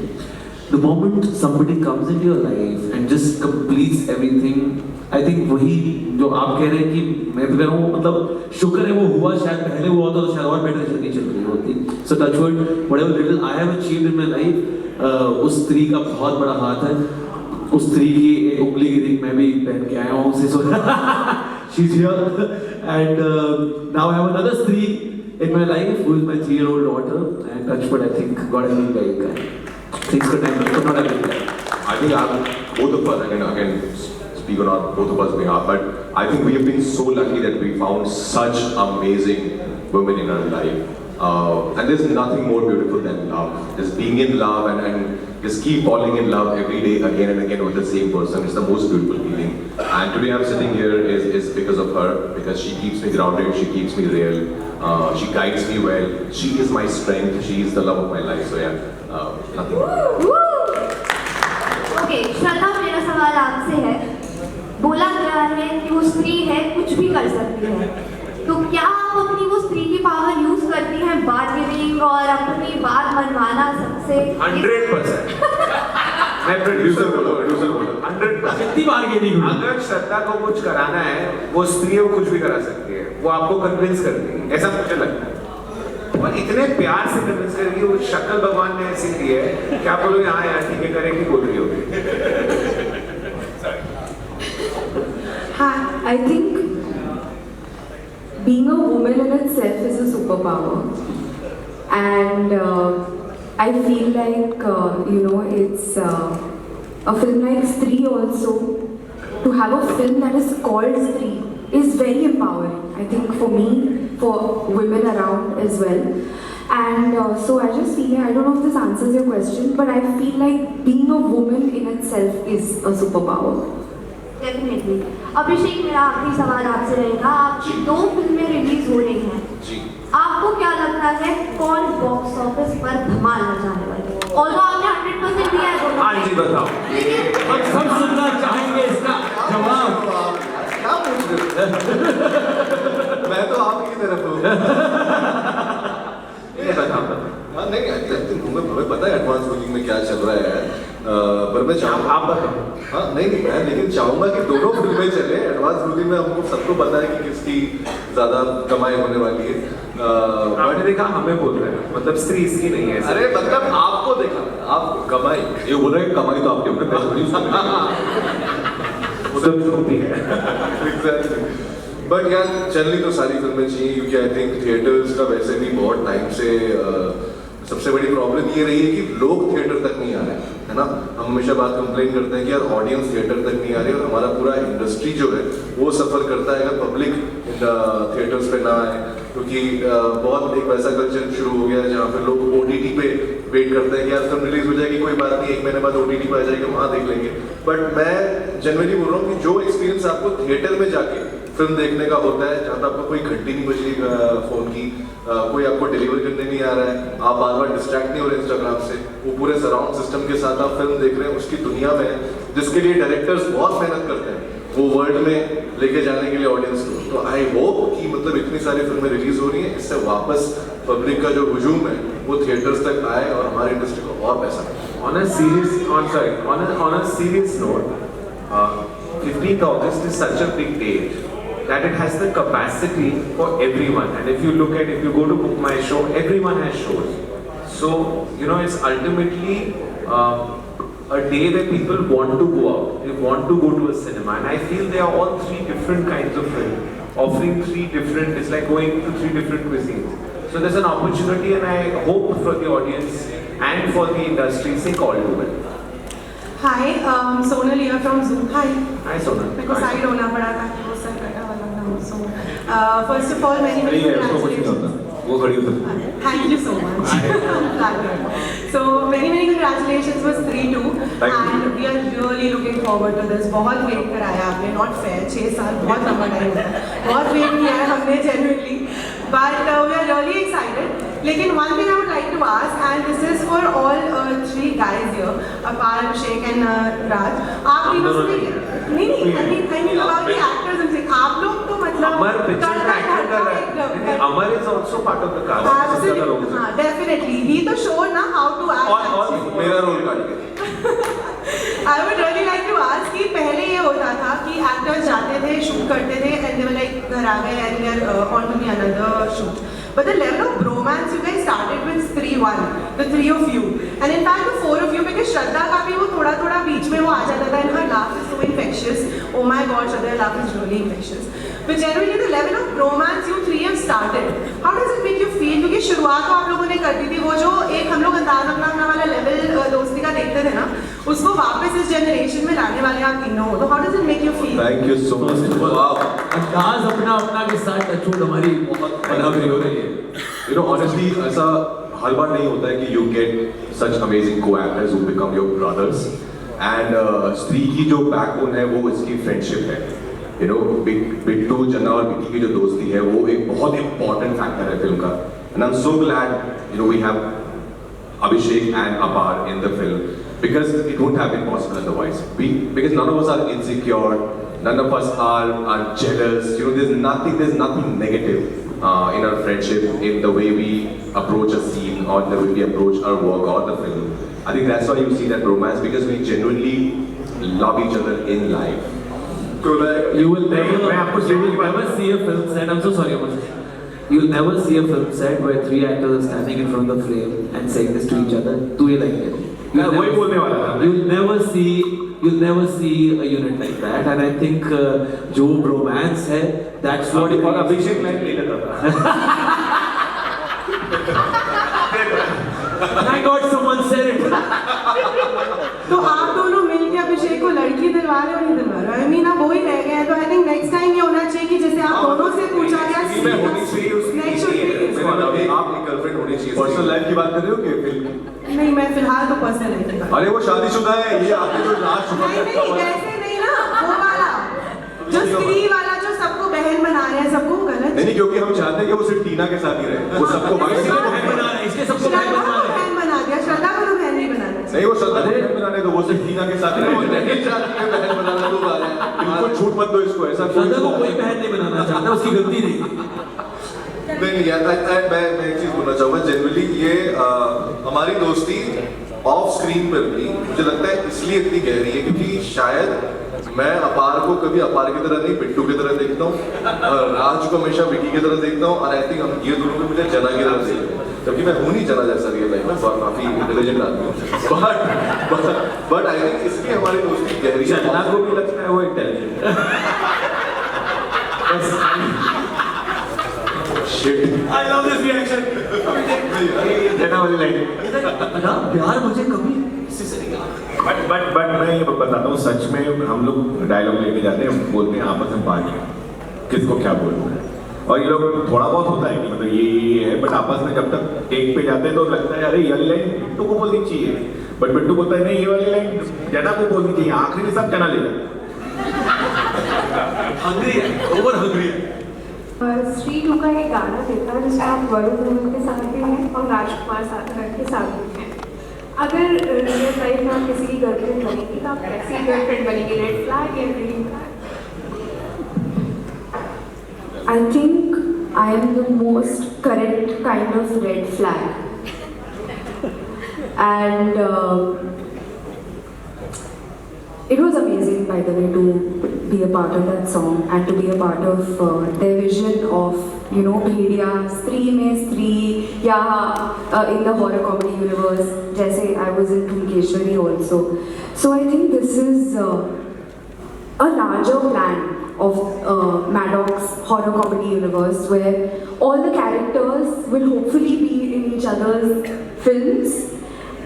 The moment somebody comes into your life and just completes everything, I think वही जो आप कह रहे हैं कि मैं तो कह रहा हूँ, मतलब शुक्र है वो हुआ, शायद पहले हुआ होता तो शायद और बेटर जर्नी चल रही होती. So touch wood, whatever little I have achieved in my life, उस स्त्री का बहुत बड़ा हाथ है. उस स्त्री की एक उंगली की रिंग मैं भी पहन के आया हूँ उसे. So she's here and now I have another स्त्री in my life who is my 3-year-old daughter, and touch wood, I think God has been very kind. Things could not have been better. I think both of us, again, speak on both of us behalf, but I think we have been so lucky that we found such amazing women in our life. And there's nothing more beautiful than love. Just being in love and just keep falling in love every day again and again with the same person. It's the most beautiful feeling. And today I'm sitting here is because of her, because she keeps me grounded, she keeps me real, she guides me well, she is my strength, she is the love of my life. So yeah, nothing more. Okay, Shraddha, मेरा सवाल आपसे है. बोला गया है कि वो स्त्री है, कुछ भी कर सकती है. तो क्या आप अपनी वो स्त्री की पावर यूज करती हैं बार्गेनिंग और अपनी बात मनवाना सबसे? 100%. मैं प्रोड्यूसर बोलो 100%. कितनी बार्गेनिंग? अगर श्रद्धा को कुछ कराना है, वो स्त्री को कुछ भी करा सकती है. वो आपको कन्विंस कर देगी, ऐसा मुझे लगता है. और इतने प्यार से कन्विंस करेगी, वो शक्ल भगवान ने ऐसी दी है कि आप बोलोगे हाँ यार ठीक है, करेंगे, बोल रही होगी. हाँ, I think being a woman in itself is a superpower, and I feel like it's a film like Stree also, to have a film that is called Stree is very empowering. I think for me, for women around as well. And so I just feel, I don't know if this answers your question, but I feel like being a woman in itself is a superpower. Definitely. Abhishek, मेरा आखिरी सवाल आपसे रहेगा. आपकी 2 फिल्में release हो रही हैं. जी. आपको क्या लगता है कौन बॉक्स ऑफिस पर धमाल मचाने वाले हैं? ऑल्दो आपने 100% दिया है. हाँ जी, बताओ. अब सब सुनना चाहेंगे इसका जवाब. क्या पूछ रहे हो? मैं मैं तो आपकी तरफ हूँ। हाँ नहीं, हमें पता है एडवांस बुकिंग में क्या चल रहा है, पर मैं चाहूँगा आप बताओ। हाँ नहीं मैं लेकिन चाहूँगा कि दोनों फिल्में चले। एडवांस बुकिंग में हमको सबको पता है कि किसकी ज़्यादा कमाई होने वाली है। आपने देखा हमें बोल रहे हैं, मतलब स्त्री इसकी नहीं है। अरे मतलब आपको देखा, आपको कमाई, ये बोल रहे हैं कमाई तो आपके ऊपर पैसे उधर होती है। एग्जैक्टली। बट यार चलनी तो सारी फिल्में चाहिए, क्योंकि आई थिंक थिएटर्स का वैसे भी बहुत टाइम से सबसे बड़ी प्रॉब्लम ये रही है कि लोग थिएटर तक नहीं आ रहे हैं, है ना। हम हमेशा बात कंप्लेन करते हैं कि यार ऑडियंस थिएटर तक नहीं आ रही, और हमारा पूरा इंडस्ट्री जो है वो सफ़र करता है अगर पब्लिक थिएटर्स पे ना आए, क्योंकि बहुत एक वैसा कल्चर शुरू हो गया है जहाँ पे लोग OTT पे वेट करते हैं कि यार फिल्म रिलीज हो जाएगी, कोई बात नहीं, 1 महीने बाद OTT पे आ जाएगी, वहाँ देख लेंगे। बट मैं जनरली बोल रहा हूँ कि जो एक्सपीरियंस आपको थिएटर में जाके फिल्म देखने का होता है, जहाँ पे आपको कोई घंटी नहीं बज रही फोन की, कोई आपको डिलीवर करने नहीं आ रहा है, आप बार बार डिस्ट्रैक्ट नहीं हो रहे इंस्टाग्राम से, वो पूरे सराउंड सिस्टम के साथ आप फिल्म देख रहे हैं, उसकी दुनिया में जिसके लिए डायरेक्टर्स बहुत मेहनत करते हैं वो वर्ल्ड में लेके जाने के लिए ऑडियंस को। तो आई होप कि मतलब इतनी सारी फिल्में रिलीज हो रही हैं, इससे वापस पब्लिक का जो हुजूम है वो थिएटर्स तक आए और हमारी इंडस्ट्री को और पैसा मिले। On a serious note, 15th August is such a big date that it has the capacity for everyone. And if you go to Book My Show, everyone has shows. So, you know, it's ultimately a day where people want to go out. They want to go to a cinema. And I feel they are all 3 different kinds of film, offering 3 different, it's like going to 3 different cuisines. So there's an opportunity, and I hope for the audience and for the industry's sake all do it. Hi, Sonal here from Zoom. Hi. Hi Sonal. मेरे को side होना पड़ा था कि वो sir कटा वाला ना। So first of all many congratulations. वो खड़ी हो सकती है। Thank you so much. So many congratulations for 3-2 and we are really looking forward to this. बहुत वेट कराया आपने, not fair, 6 साल बहुत लंबा टाइम होता है, बहुत वेट किया है हमने genuinely, but we are really excited. लेकिन one thing I would like to ask, and this is for all 3 guys here, Apar, Abhishek and Raj. आप तीनों से नहीं I mean about the actors and saying आप लोग तो मतलब Amar picture में acting कर रहा है। Amar is also part of the cast. Absolutely, हाँ, definitely. He तो show ना how to act. और मेरा रोल काट के। I would really like to ask कि पहले ये होता था कि actors जाते थे, shoot करते थे, and they were like घर आ गए and we are on to the another shoot. But the level of bromance you guys started with 3-1, the 3 of you, and in fact the 4 of you, because Shraddha का भी वो थोड़ा बीच में वो आ जाता था, and her laugh is so infectious. Oh my God, Shraddha's laugh is really infectious. But generally the level of bromance you 3 have started, how does it make you feel? क्योंकि शुरुआत तो आप लोगों ने कर दी थी, वो जो एक हम लोग अंदाज अपना वाला लेवल दोस्ती का देखते थे ना, उसको वापस इस जनरेशन में लाने वाले आप तीनों हो, तो how does it make you feel? Thank you so much. अंदाज अपना के साथ टचवुड हमारी बहुत बराबरी हो रही है। You know, honestly, ऐसा हर बार नहीं होता है कि you get such amazing co-actors who become your brothers. And स्त्री की जो backbone है वो इसकी friendship है। You know, बिट्टू, जन्ना और बिट्टी की जो दोस्ती है वो एक बहुत important factor है फिल्म का। And I'm so glad, you know, we have Abhishek and Apar in the film because it wouldn't have been possible otherwise. Because none of us are insecure, none of us are jealous. You know, there's nothing negative. In our friendship, in the way we approach a scene or the way we approach our work or the film. I think that's why you see that romance, because we genuinely love each other in life. You will never see a film set. I'm so sorry, Amar. You will never see a film set where 3 actors are standing in front of the frame and saying this to each other. तू ये like it. वही बोलने वाला था। You'll never see a unit like that, and I think जो romance है, that's what it is. Abhishek line ले लेता था। My God, someone said it. तो आप दोनों मिलके अभिषेक को लड़की दिलवा रहे हो नहीं दिलवा रहे हो? I mean अब वही रह गया है, तो I think next time ये होना चाहिए कि जैसे आप दोनों से पूछा गया next should be आपकी गर्लफ्रेंड होनी चाहिए। पर्सनल लाइफ की बात कर रहे हो कि फिल्म? नहीं, मैं फिलहाल तो पर्सनल लाइफ की बात। अरे वो शादीशुदा है, ये आपने जो लास्ट नहीं वैसे नहीं ना, वो वाला जो स्त्री वाला जो सबको बहन बना रहे हैं, सबको गलत। नहीं, क्योंकि हम चाहते हैं कि वो सिर्फ टीना के साथ ही रहे, वो सबको बहन बना रहे हैं, इसलिए सबको बहन बना दिया, श्रद्धा को तो बहन नहीं बनाना। नहीं, वो श्रद्धा को बहन बनाने दो, वो सिर्फ टीना के साथ ही रहे। नहीं चाहती है बहन बनाना, तो बात है। बिल्कुल झूठ मत दो इसको, ऐसा श्रद्धा को कोई बहन नहीं बनाना चाहता, उसकी गलती नहीं। नहीं यार, मैं एक चीज बोलना चाहूंगा, जनरली ये हमारी दोस्ती ऑफ स्क्रीन पर भी मुझे लगता है इसलिए इतनी गहरी है क्योंकि शायद मैं अपार को कभी अपार की तरह नहीं बिट्टू की तरह देखता हूँ, और राज को हमेशा विकी की तरह देखता हूँ, और आई थिंक हम ये दोनों को मुझे जना की तरह देखते हैं, जबकि मैं हूँ नहीं जना जैसा रियल लाइफ में, काफी इंटेलिजेंट आदमी हूँ, बट आई थिंक इसलिए हमारी दोस्ती गहरी है। जना को भी लगता है वो intelligent. I love this reaction. जना वाली लाइन। प्यार मुझे कभी इससे से नहीं मिला। बट मैं ये बताता हूँ, सच में हम लोग डायलॉग लेके जाते हैं, बोलते हैं आपस में बात किसको क्या बोलना है, और ये लोग थोड़ा बहुत होता है कि मतलब ये है, बट आपस में जब तक टेक पे जाते हैं तो लगता है अरे ये वाली लाइन बिट्टू को बोलनी चाहिए, बट बिट्टू बोलता है नहीं ये वाली लाइन जना को बोलनी चाहिए, आखिरी में सब जना लेगा। हंग्री है, ओवर हंग्री है। स्त्री 2 का एक गाना देता है जिसमें आप वरुण धवन के साथ भी हैं और राजकुमार के साथ भी हैं। अगर रियल लाइफ में आप किसी की गर्लफ्रेंड बनेगी तो आप कैसी गर्लफ्रेंड बनेगी, रेड फ्लैग या green flag? I think I am the most correct kind of red flag, and it was amazing, by the way, to be a part of that song and to be a part of their vision of, you know, भेड़िया स्त्री में स्त्री, या in the horror comedy universe, जैसे I was in Kumkeshwari also. So I think this is a larger plan of Maddox horror comedy universe where all the characters will hopefully be in each other's films,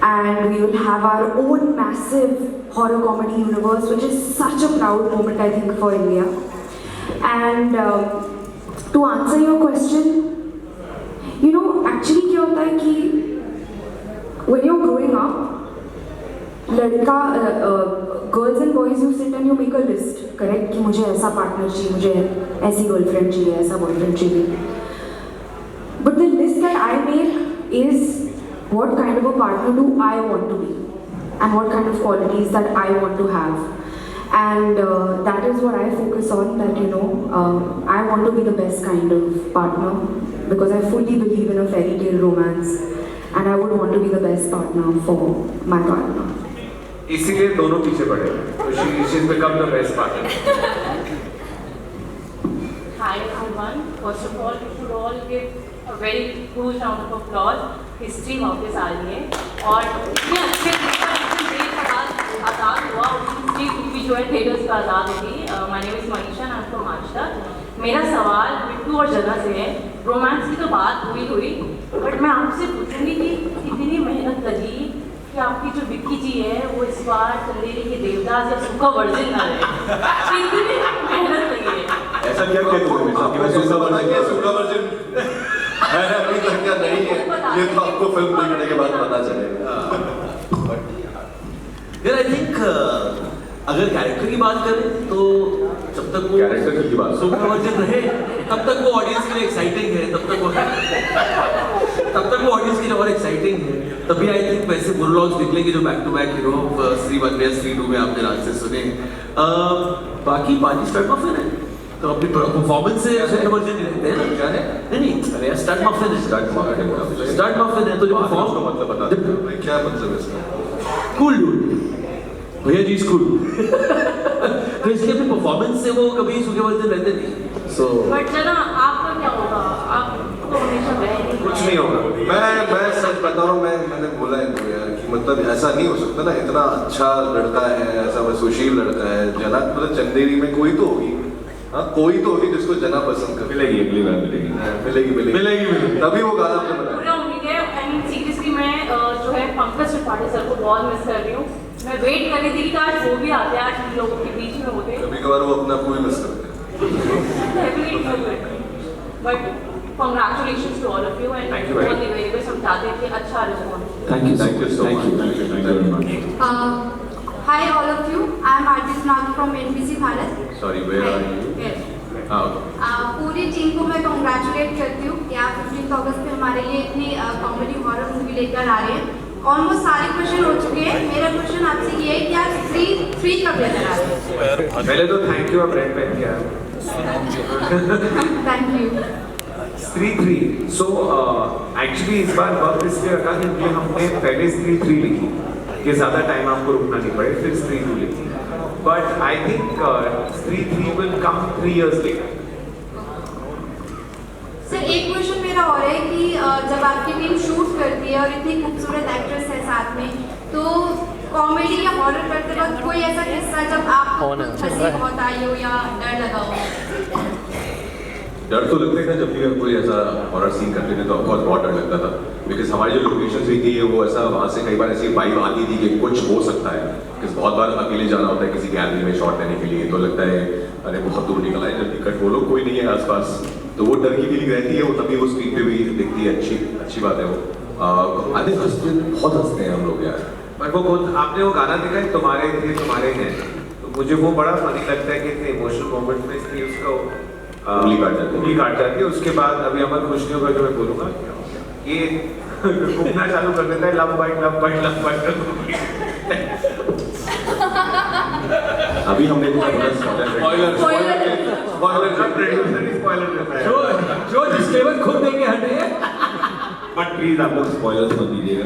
and we will have our own massive horror comedy universe, which is such a proud moment, I think, for India. And to answer your question, you know, actually क्या होता है कि when you're growing up, लड़का girls and boys, you sit and you make a list, correct? कि मुझे ऐसा partner चाहिए, मुझे ऐसी girlfriend चाहिए, ऐसा boyfriend चाहिए. But the list that I make is what kind of a partner do I want to be, and what kind of qualities that I want to have, and that is what I focus on. That, you know, I want to be the best kind of partner because I fully believe in a fairy tale romance, and I would want to be the best partner for my partner. इसीलिए दोनों पीछे पड़े, तो she's become the best partner. Hi everyone. First of all, we should all give a very huge round of applause. History वापस आ रही है और इतने अच्छे आज़ाद हुआ, हिस्ट्री मूवी जो है थिएटर्स पर आज़ाद होगी। My name is Manisha, I am from master. मेरा सवाल बिट्टू और जना से है। रोमांस की तो बात हुई, बट मैं आपसे पूछूंगी कि इतनी मेहनत लगी कि आपकी जो विक्की जी है वो इस बार चंदेरी के देवदास या सूखा वर्जिन ना रहे, इतनी मेहनत लगी है। ऐसा क्या कहते सूखा वर्जिन अभी तक क्या नहीं है, ये तो आपको फिल्म देखने के बाद पता चलेगा। यार आई थिंक अगर कैरेक्टर की बात करें तो जब तक वो कैरेक्टर की बात सूखा वर्जिन रहे तब तक वो ऑडियंस के लिए एक्साइटिंग है, तब तक वो ऑडियंस के लिए और एक्साइटिंग है। तभी आई थिंक वैसे मोनोलॉग्स निकलेंगे जो back to back, you know, Stree 1 में स्त्री 2 में आपने राज से सुने। बाकी पार्टी स्टार्ट मफिन है तो अपनी परफॉर्मेंस से वर्जिन नहीं रहते हैं। क्या है? नहीं अरे स्टार्ट मफिन है, स्टार्ट मफिन है तो जो परफॉर्म का मतलब बता दो क्या मतलब है इसका? कूल डूड भैया जी स्कूल तो इसलिए अपनी परफॉर्मेंस से वो कभी सूखे वर्जिन रहते नहीं। सो बट जना आपका क्या होगा? आप तो हमेशा रहेंगे। कुछ नहीं होगा। मैं सच बता रहा हूँ, मैंने बोला है तो यार कि मतलब ऐसा नहीं हो सकता ना, इतना अच्छा लड़का है, ऐसा सुशील लड़का है, जना मतलब चंदेरी में कोई तो होगी, हाँ कोई तो होगी जिसको जना पसंद कर। मिलेगी अगली बार मिलेगी तभी वो गाना आपने बनाया। पूरा उम्मीद है। एंड सीरियसली मैं जो है पंकज त्रिपाठी सर को बहुत मिस कर रही हूँ। मैं वेट कर रही थी कि आज वो भी आते हैं, आज हम लोगों के बीच में होते। कभी कभार वो अपने आप को भी मिस करते हैं। But congratulations to all of you and all the very best. हम चाहते हैं कि अच्छा response. Thank you so much. Hi all of you. I am Artis Nag from NBC Bharat. Sorry, where are you? Yes. पूरी team को मैं congratulate करती हूँ कि आप 15 अगस्त पे हमारे लिए इतनी कॉमेडी हॉरर मूवी लेकर आ रहे हैं। ऑलमोस्ट सारे क्वेश्चन हो चुके हैं। मेरा क्वेश्चन आपसे ये है कि आप 3 स्पीच कब लेकर आ रहे हैं? पहले तो थैंक यू, आप रेड पेन किया। Thank you. स्त्री 3, सो एक्चुअली इस बार वक्त इसलिए रखा क्योंकि हमने पहले स्त्री 3 लिखी कि ज़्यादा टाइम आपको रुकना नहीं पड़े, फिर स्त्री 2 लिखी, बट आई थिंक स्त्री 3 will come 3 years later. Sir एक क्वेश्चन मेरा और है कि जब आपकी टीम शूट करती है और इतनी खूबसूरत एक्ट्रेस है साथ में, तो कॉमेडी या हॉरर करते वक्त कोई ऐसा किस्सा जब आपको हंसी बहुत आई हो या डर लगा हो? डर तो लगता था जब भी हम कोई ऐसा हॉरर सीन करते थे, तो ऑफकोर्स बहुत डर लगता था, बिकॉज हमारी जो लोकेशन हुई थी वो ऐसा, वहाँ से कई बार ऐसी वाइब आती थी कि कुछ हो सकता है, बिकॉज बहुत बार अकेले जाना होता है किसी गैलरी में शॉट लेने के लिए, तो लगता है अरे बहुत दूर निकल आए, जल्दी कट बोलो, कोई नहीं है आसपास, तो वो डर की फीलिंग रहती है, वो तभी वो स्क्रीन पे भी दिखती है, अच्छी बात है वो। आई थिंक बहुत हंसते हैं हम लोग यार। पर वो खुद आपने वो गाना देखा है तुम्हारे थे तुम्हारे हैं, तो मुझे वो बड़ा फनी लगता है कि इतने इमोशनल मोमेंट में इसलिए उसका उंगली काट जाती है। उसके बाद अभी अमर खुश नहीं होगा जो मैं बोलूँगा, ये घूमना चालू कर देता है, लव बाइट। अभी हमने जो डिस्क्लेमर खुद देंगे हटे, बट प्लीज आप लोग स्पॉयलर्स मत दीजिएगा।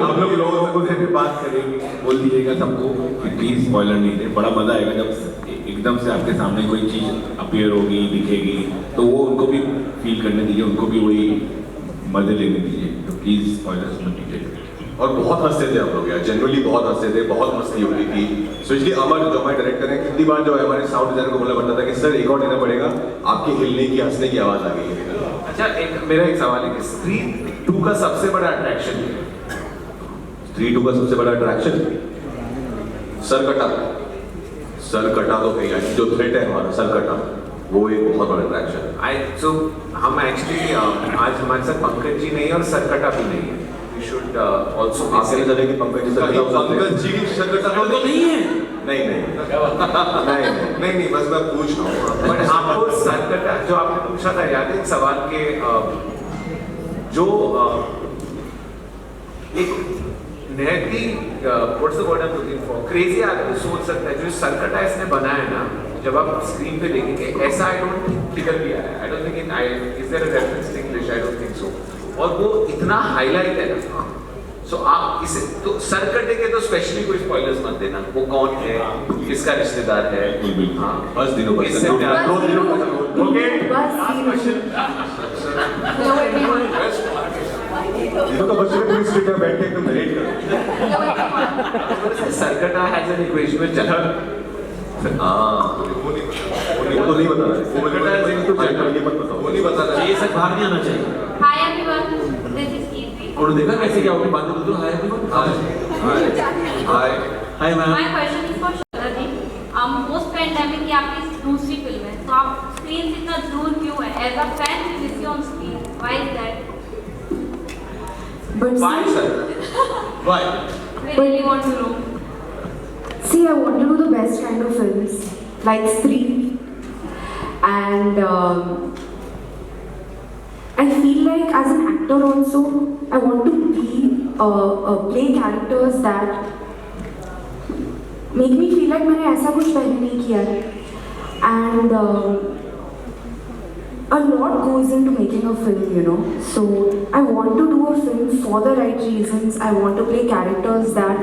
आप लोग लोगों को से बात करेंगे, बोल दीजिएगा सबको कि प्लीज स्पॉइलर नहीं दे। बड़ा मजा आएगा जब एकदम से आपके सामने कोई चीज अपीयर होगी, दिखेगी, तो वो उनको भी फील करने दीजिए, उनको भी वही मजे लेने दीजिए, तो प्लीज स्पॉयलर्स मत दीजिएगा। और बहुत हंसते थे हम लोग यार, जनरली बहुत हंसते थे, बहुत मस्ती होती थी। स्पेशली अमर जो हमारे डायरेक्टर हैं, कितनी बार जो है हमारे साउंड डिजाइनर को बोलना पड़ता था कि सर एक और देना पड़ेगा, आपके हिलने की हंसने की आवाज आ गई है। अच्छा, मेरा एक सवाल है कि स्त्री 2 का सबसे बड़ा अट्रैक्शन है? स्त्री 2 का सबसे बड़ा अट्रैक्शन सरकटा तो है यार, जो थ्रेट है हमारा सरकटा, वो एक बहुत बड़ा अट्रैक्शन। हम एक्चुअली आज हमारे साथ पंकज जी नहीं है और सरकटा भी नहीं है। We should also आपके लिए चले कि पंकज जी सरकटा तो नहीं है। नहीं, बस मैं पूछ रहा हूँ। बट आपको सरकटा जो आपने पूछा था याद है एक सवाल के जो एक नहती what's the word I am looking for, crazy आदमी सोच सकता है जो सरकटा इसने बनाया ना, जब आप स्क्रीन पे देखेंगे ऐसा आई डोंट थिंक किधर भी आया है। I don't think is there a reference in English, I don't think so. और वो इतना हाईलाइट है ना, सो आप इसे तो सरकटे के तो स्पेशली कोई स्पॉयलर्स मत देना, वो कौन है, किसका रिश्तेदार है। हाँ, बस दिनों बस इससे प्यार 2 दिनों ओके। Last question. दिनों का बच्चे पूरी स्ट्रीट में बैठ के एकदम नरेट कर। सरकटा हैज एन इक्वेशन में चला। वो तो नहीं बता रहा, वो नहीं बता रहा, ये सब बाहर नहीं आना चाहिए। Hi everyone, this is Kirti. और देखा कैसे क्या होगी बातें बोलते हो। Hi everyone. Hi ma'am. My question is for Shraddha ji. Post pandemic की आपकी दूसरी फिल्म है, तो आप स्क्रीन से इतना दूर क्यों है? As a fan, we miss you on screen. Why is that? But Why, sir? Why? We really want to know. see, I want to do the best kind of films, like Stree, and I feel like as an actor also, I want to play characters that make me feel like मैंने ऐसा कुछ पहले नहीं किया है, and a lot goes into making a film, you know. So I want to do a film for the right reasons. I want to play characters that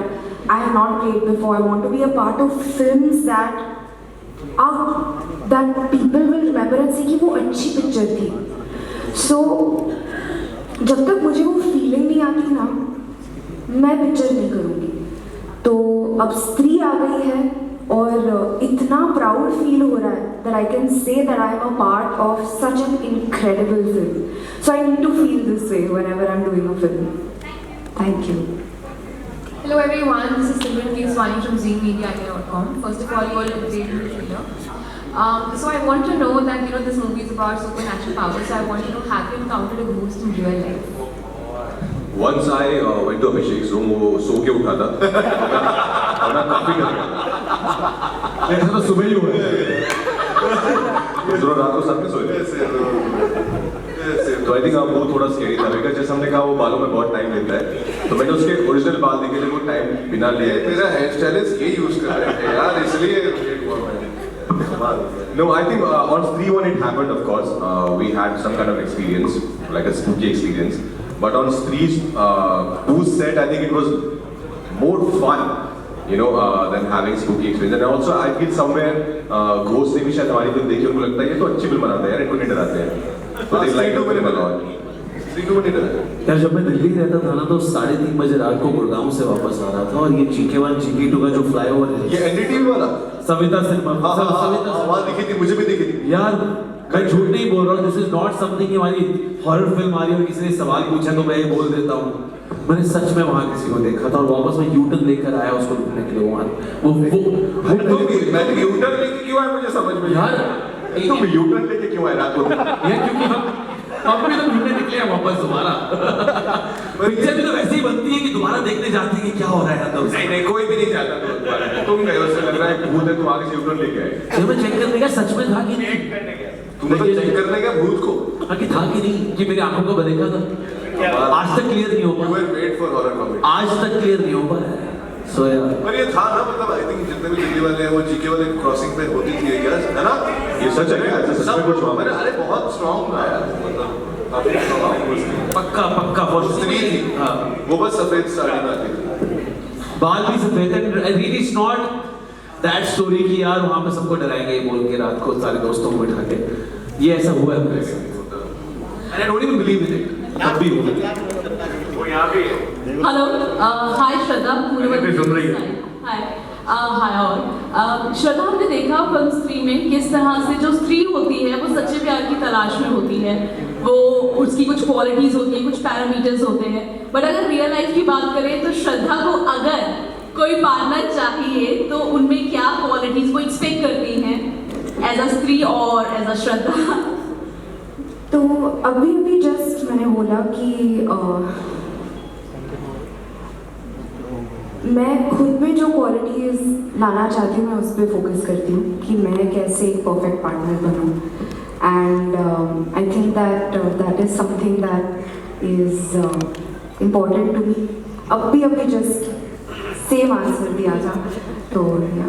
I have not played before. I want to be a part of films that people will remember and say कि वो अच्छी picture थी. So जब तक मुझे वो feeling नहीं आती ना, मैं पिक्चर नहीं करूँगी. तो अब स्त्री आ गई है और इतना प्राउड फील हो रहा है that I can say that I am a part of such an incredible film. So I need to feel this way whenever I'm doing a film. Thank you. Hello everyone, this is Simran Keswani from ZeeMediaIndia.com. First of all, you all look great in the trailer. So I want to know that this movie is about supernatural powers. So I want to know, have you encountered a ghost in real life? Once I went to Abhishek's room, वो सो के उठा था और मैं काफी डर गया। ऐसा तो सुबह ही हुआ है। रात को साथ में सोए थे। तो आई थिंक वो थोड़ा स्केरी था बिकॉज जैसे हमने कहा वो बालों में बहुत टाइम लेता है, तो मैंने उसके ओरिजिनल बाल देखे थे, वो टाइम बिना लिए तेरा हेयर स्टाइलिस्ट ये यूज कर रहे थे यार, इसलिए No, I think on Stree 1 it happened, of course. We had some kind of experience, like a spooky experience. But on Stree's booth set, I think it was more fun, you know, than having spooky experience. And also, I feel somewhere Ghost ने भी शायद हमारी film देखी, उनको लगता है ये तो अच्छी फिल्म बनाते हैं यार, इनको नहीं डराते हैं. So they like to film a lot. यार जब मैं दिल्ली रहता था ना तो 3:30 बजे रात को गुड़गांव से वापस आ रहा था और ये GK1 GK2 का जो फ्लाईओवर है, ये NDTV वाला सविता सिनेमा, वहाँ दिखी थी, मुझे भी दिखी थी यार. मैं झूठ नहीं बोल रहा हूँ, दिस इज नॉट समथिंग कि हमारी हॉरर फिल्म आ रही है और किसी ने सवाल पूछा तो मैं ये बोल देता हूँ. मैंने सच में वहाँ किसी को देखा था और वापस मैं यूटर्न लेकर आया उसको ढूंढने के लिए. वहाँ वो मैं यूटर्न लेके क्यों आया मुझे समझ में यार, तुम यूटर्न लेके क्यों आए रात को? यार क्योंकि हम भी तो ढूंढने निकले हैं वापस दोबारा. पिक्चर भी तो वैसे ही बनती है कि दोबारा देखने जाते हैं कि क्या हो रहा है अंदर. नहीं कोई भी नहीं चाहता दोबारा. तुम गए, उससे लग रहा है भूत है, तुम आगे से यूटर्न लेके आए. जब मैं चेक करने का सच में था कि नहीं, तुम तो चेक करने का भूत को हाँ कि था कि नहीं, कि मेरी आंखों को बनेगा था. आज तक क्लियर नहीं हो पाया. Wait for horror comedy. आज तक क्लियर नहीं हो पाया. सो यार पर ये था ना, मतलब आई थिंक जितने भी दिल्ली वाले हैं वो जीके वाले क्रॉसिंग पे होती थी, है ना? ये सच है क्या? ऐसा सच में कुछ हुआ? अरे बहुत स्ट्रांग था यार, मतलब पक्का पक्का स्त्री थी. हाँ, वो बस सफेद साड़ी में आती थी, बाल भी सफेद है. Really it's not that story कि यार वहाँ पे सबको डराएंगे बोल के रात को सारे दोस्तों को बिठा के. ये ऐसा हुआ है मेरे साथ. And I don't even believe in it. तब भी हुआ. वो यहाँ भी है. हेलो, हाय श्रद्धा, मैं सुन रही हूँ. हाय हाय. और श्रद्धा, हमने देखा फिल्म स्त्री में किस तरह से जो स्त्री होती है वो सच्चे प्यार की तलाश में होती है. वो उसकी कुछ क्वालिटीज होती हैं, कुछ पैरामीटर्स होते हैं. बट अगर रियल लाइफ की बात करें तो श्रद्धा को अगर कोई पार्टनर चाहिए तो उनमें क्या क्वालिटीज वो एक्सपेक्ट करती हैं एज अ स्त्री और एज अ श्रद्धा? तो अभी जस्ट मैंने बोला कि मैं खुद में जो क्वालिटीज लाना चाहती हूँ मैं उस पर फोकस करती हूँ कि मैं कैसे एक परफेक्ट पार्टनर बनूँ. And I think that is something that is important to me. अभी जस्ट सेम आंसर दिया था. तो या